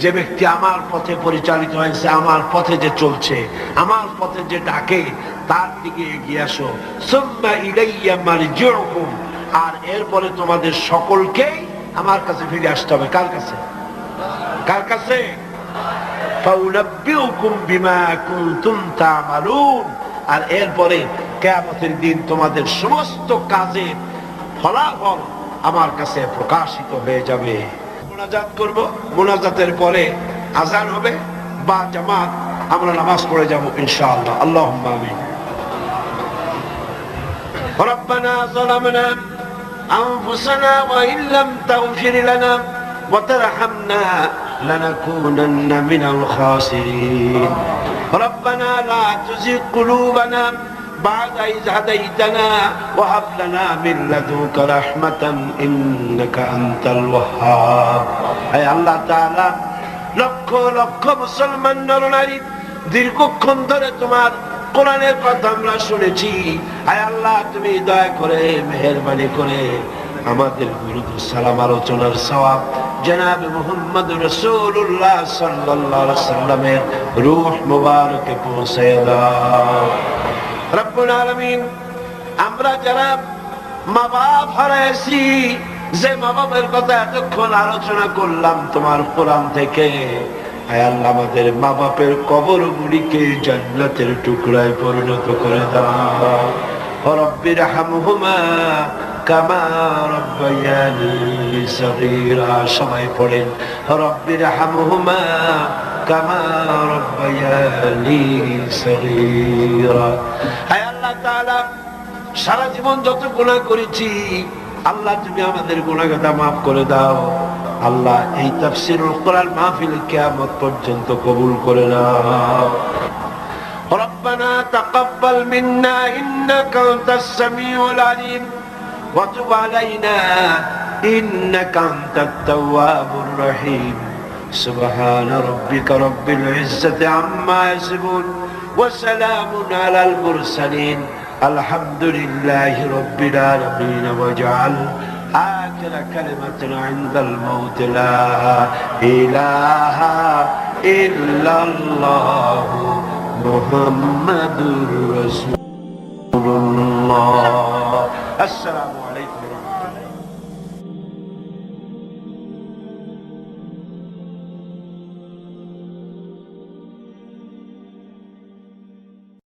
যে ব্যক্তি আমার পথে পরিচালিত হয়েছে, আমার পথে যে চলছে, আমার পথে যে ডাকে, তার দিকে এগিয়ে আসো। সুম্মা ইলাইয়া মারজিউকুম, আর এরপরে তোমাদের সকলকেই আমার কাছে ফিরে আসতে হবে। কার কাছে? কার কাছে? ফাউনাব্বিউকুম বিমা কুনতুম তা'মালুন, আর এরপরে কিয়ামতের দিন তোমাদের সমস্ত কাজের ফলাফল আমার কাছে প্রকাশিত হয়ে যাবে। মুনাজাত করব, মুনাজাতের পরে আযান হবে বা জামাত, আমরা নামাজ পড়ে যাব ইনশাআল্লাহ। আল্লাহুম্মা আমিন। রব্বানা যালামনা আনফুসানা ওয়া ইল্লাম তাগফির লানা ওয়া তারহামনা লানাকুনান্না মিনাল খাসিরিন। রব্বানা লা তুযিগ কুলুবানা বা'দা ইয হাদাইতানা ওয়া হাব লানা মিন লাদুনকা রাহমাতান ইন্নাকা আনতাল ওয়াহ্হাব। হে আল্লাহ তাআলা, লক্ষ লক্ষ মুসলমান নরনারী দীর্ঘক্ষণ ধরে তোমার কোরআনের কথা আমরা শুনেছি। হে আল্লাহ, তুমি দয়া করে, মেহেরবানি করে আমাদের দুরূদ ও সালাম আলোচনার সওয়াব জনাবে মুহাম্মদ রাসূলুল্লাহ সাল্লাল্লাহু আলাইহি ওয়াসাল্লামের রূহ মুবারকে পৌঁছে দাও। রব্বুল আলামিন, আমরা যারা মা বাপ হারাইছি, যে মা বাবার কথা এতক্ষণ আলোচনা করলাম তোমার কোরআন থেকে, আয় আল্লাহ, আমাদের মা বাপের কবরগুলিকে জান্নাতের টুকরায় পরিণত করে দাও। রব্বিরহামহুমা কামা রাব্বায়ানি সগীরা। সবাই পড়েন, রব্বিরহামহুমা কামা রাব্বায়ানি সগীরা। আয় আল্লাহ তাআলা, সারা জীবন যত গুনাহ করেছি, আল্লাহ তুমি আমাদের গুনাহগাতা মাফ করে দাও। আল্লাহ, এই তাফসীরুল কোরআন মাহফিল কিয়ামত পর্যন্ত কবুল করে নাও। রব্বানা তাকাব্বাল মিন্না ইন্নাকা আনতাস সামিউল আলিম ওয়া তুব আলাইনা ইন্নাকা আনতাত তাওয়াবুর রহিম। সুবহানা রাব্বিকা রাব্বিল ইজ্জাতি আম্মা ইয়াসিফুন ওয়া সালামুন আলাল মুরসালিন আলহামদুলিল্লাহি রাব্বিল আলামিন। ওয়াজআল آخر كلمة عند الموت لا إله إلا الله محمد رسول الله. السلام عليكم.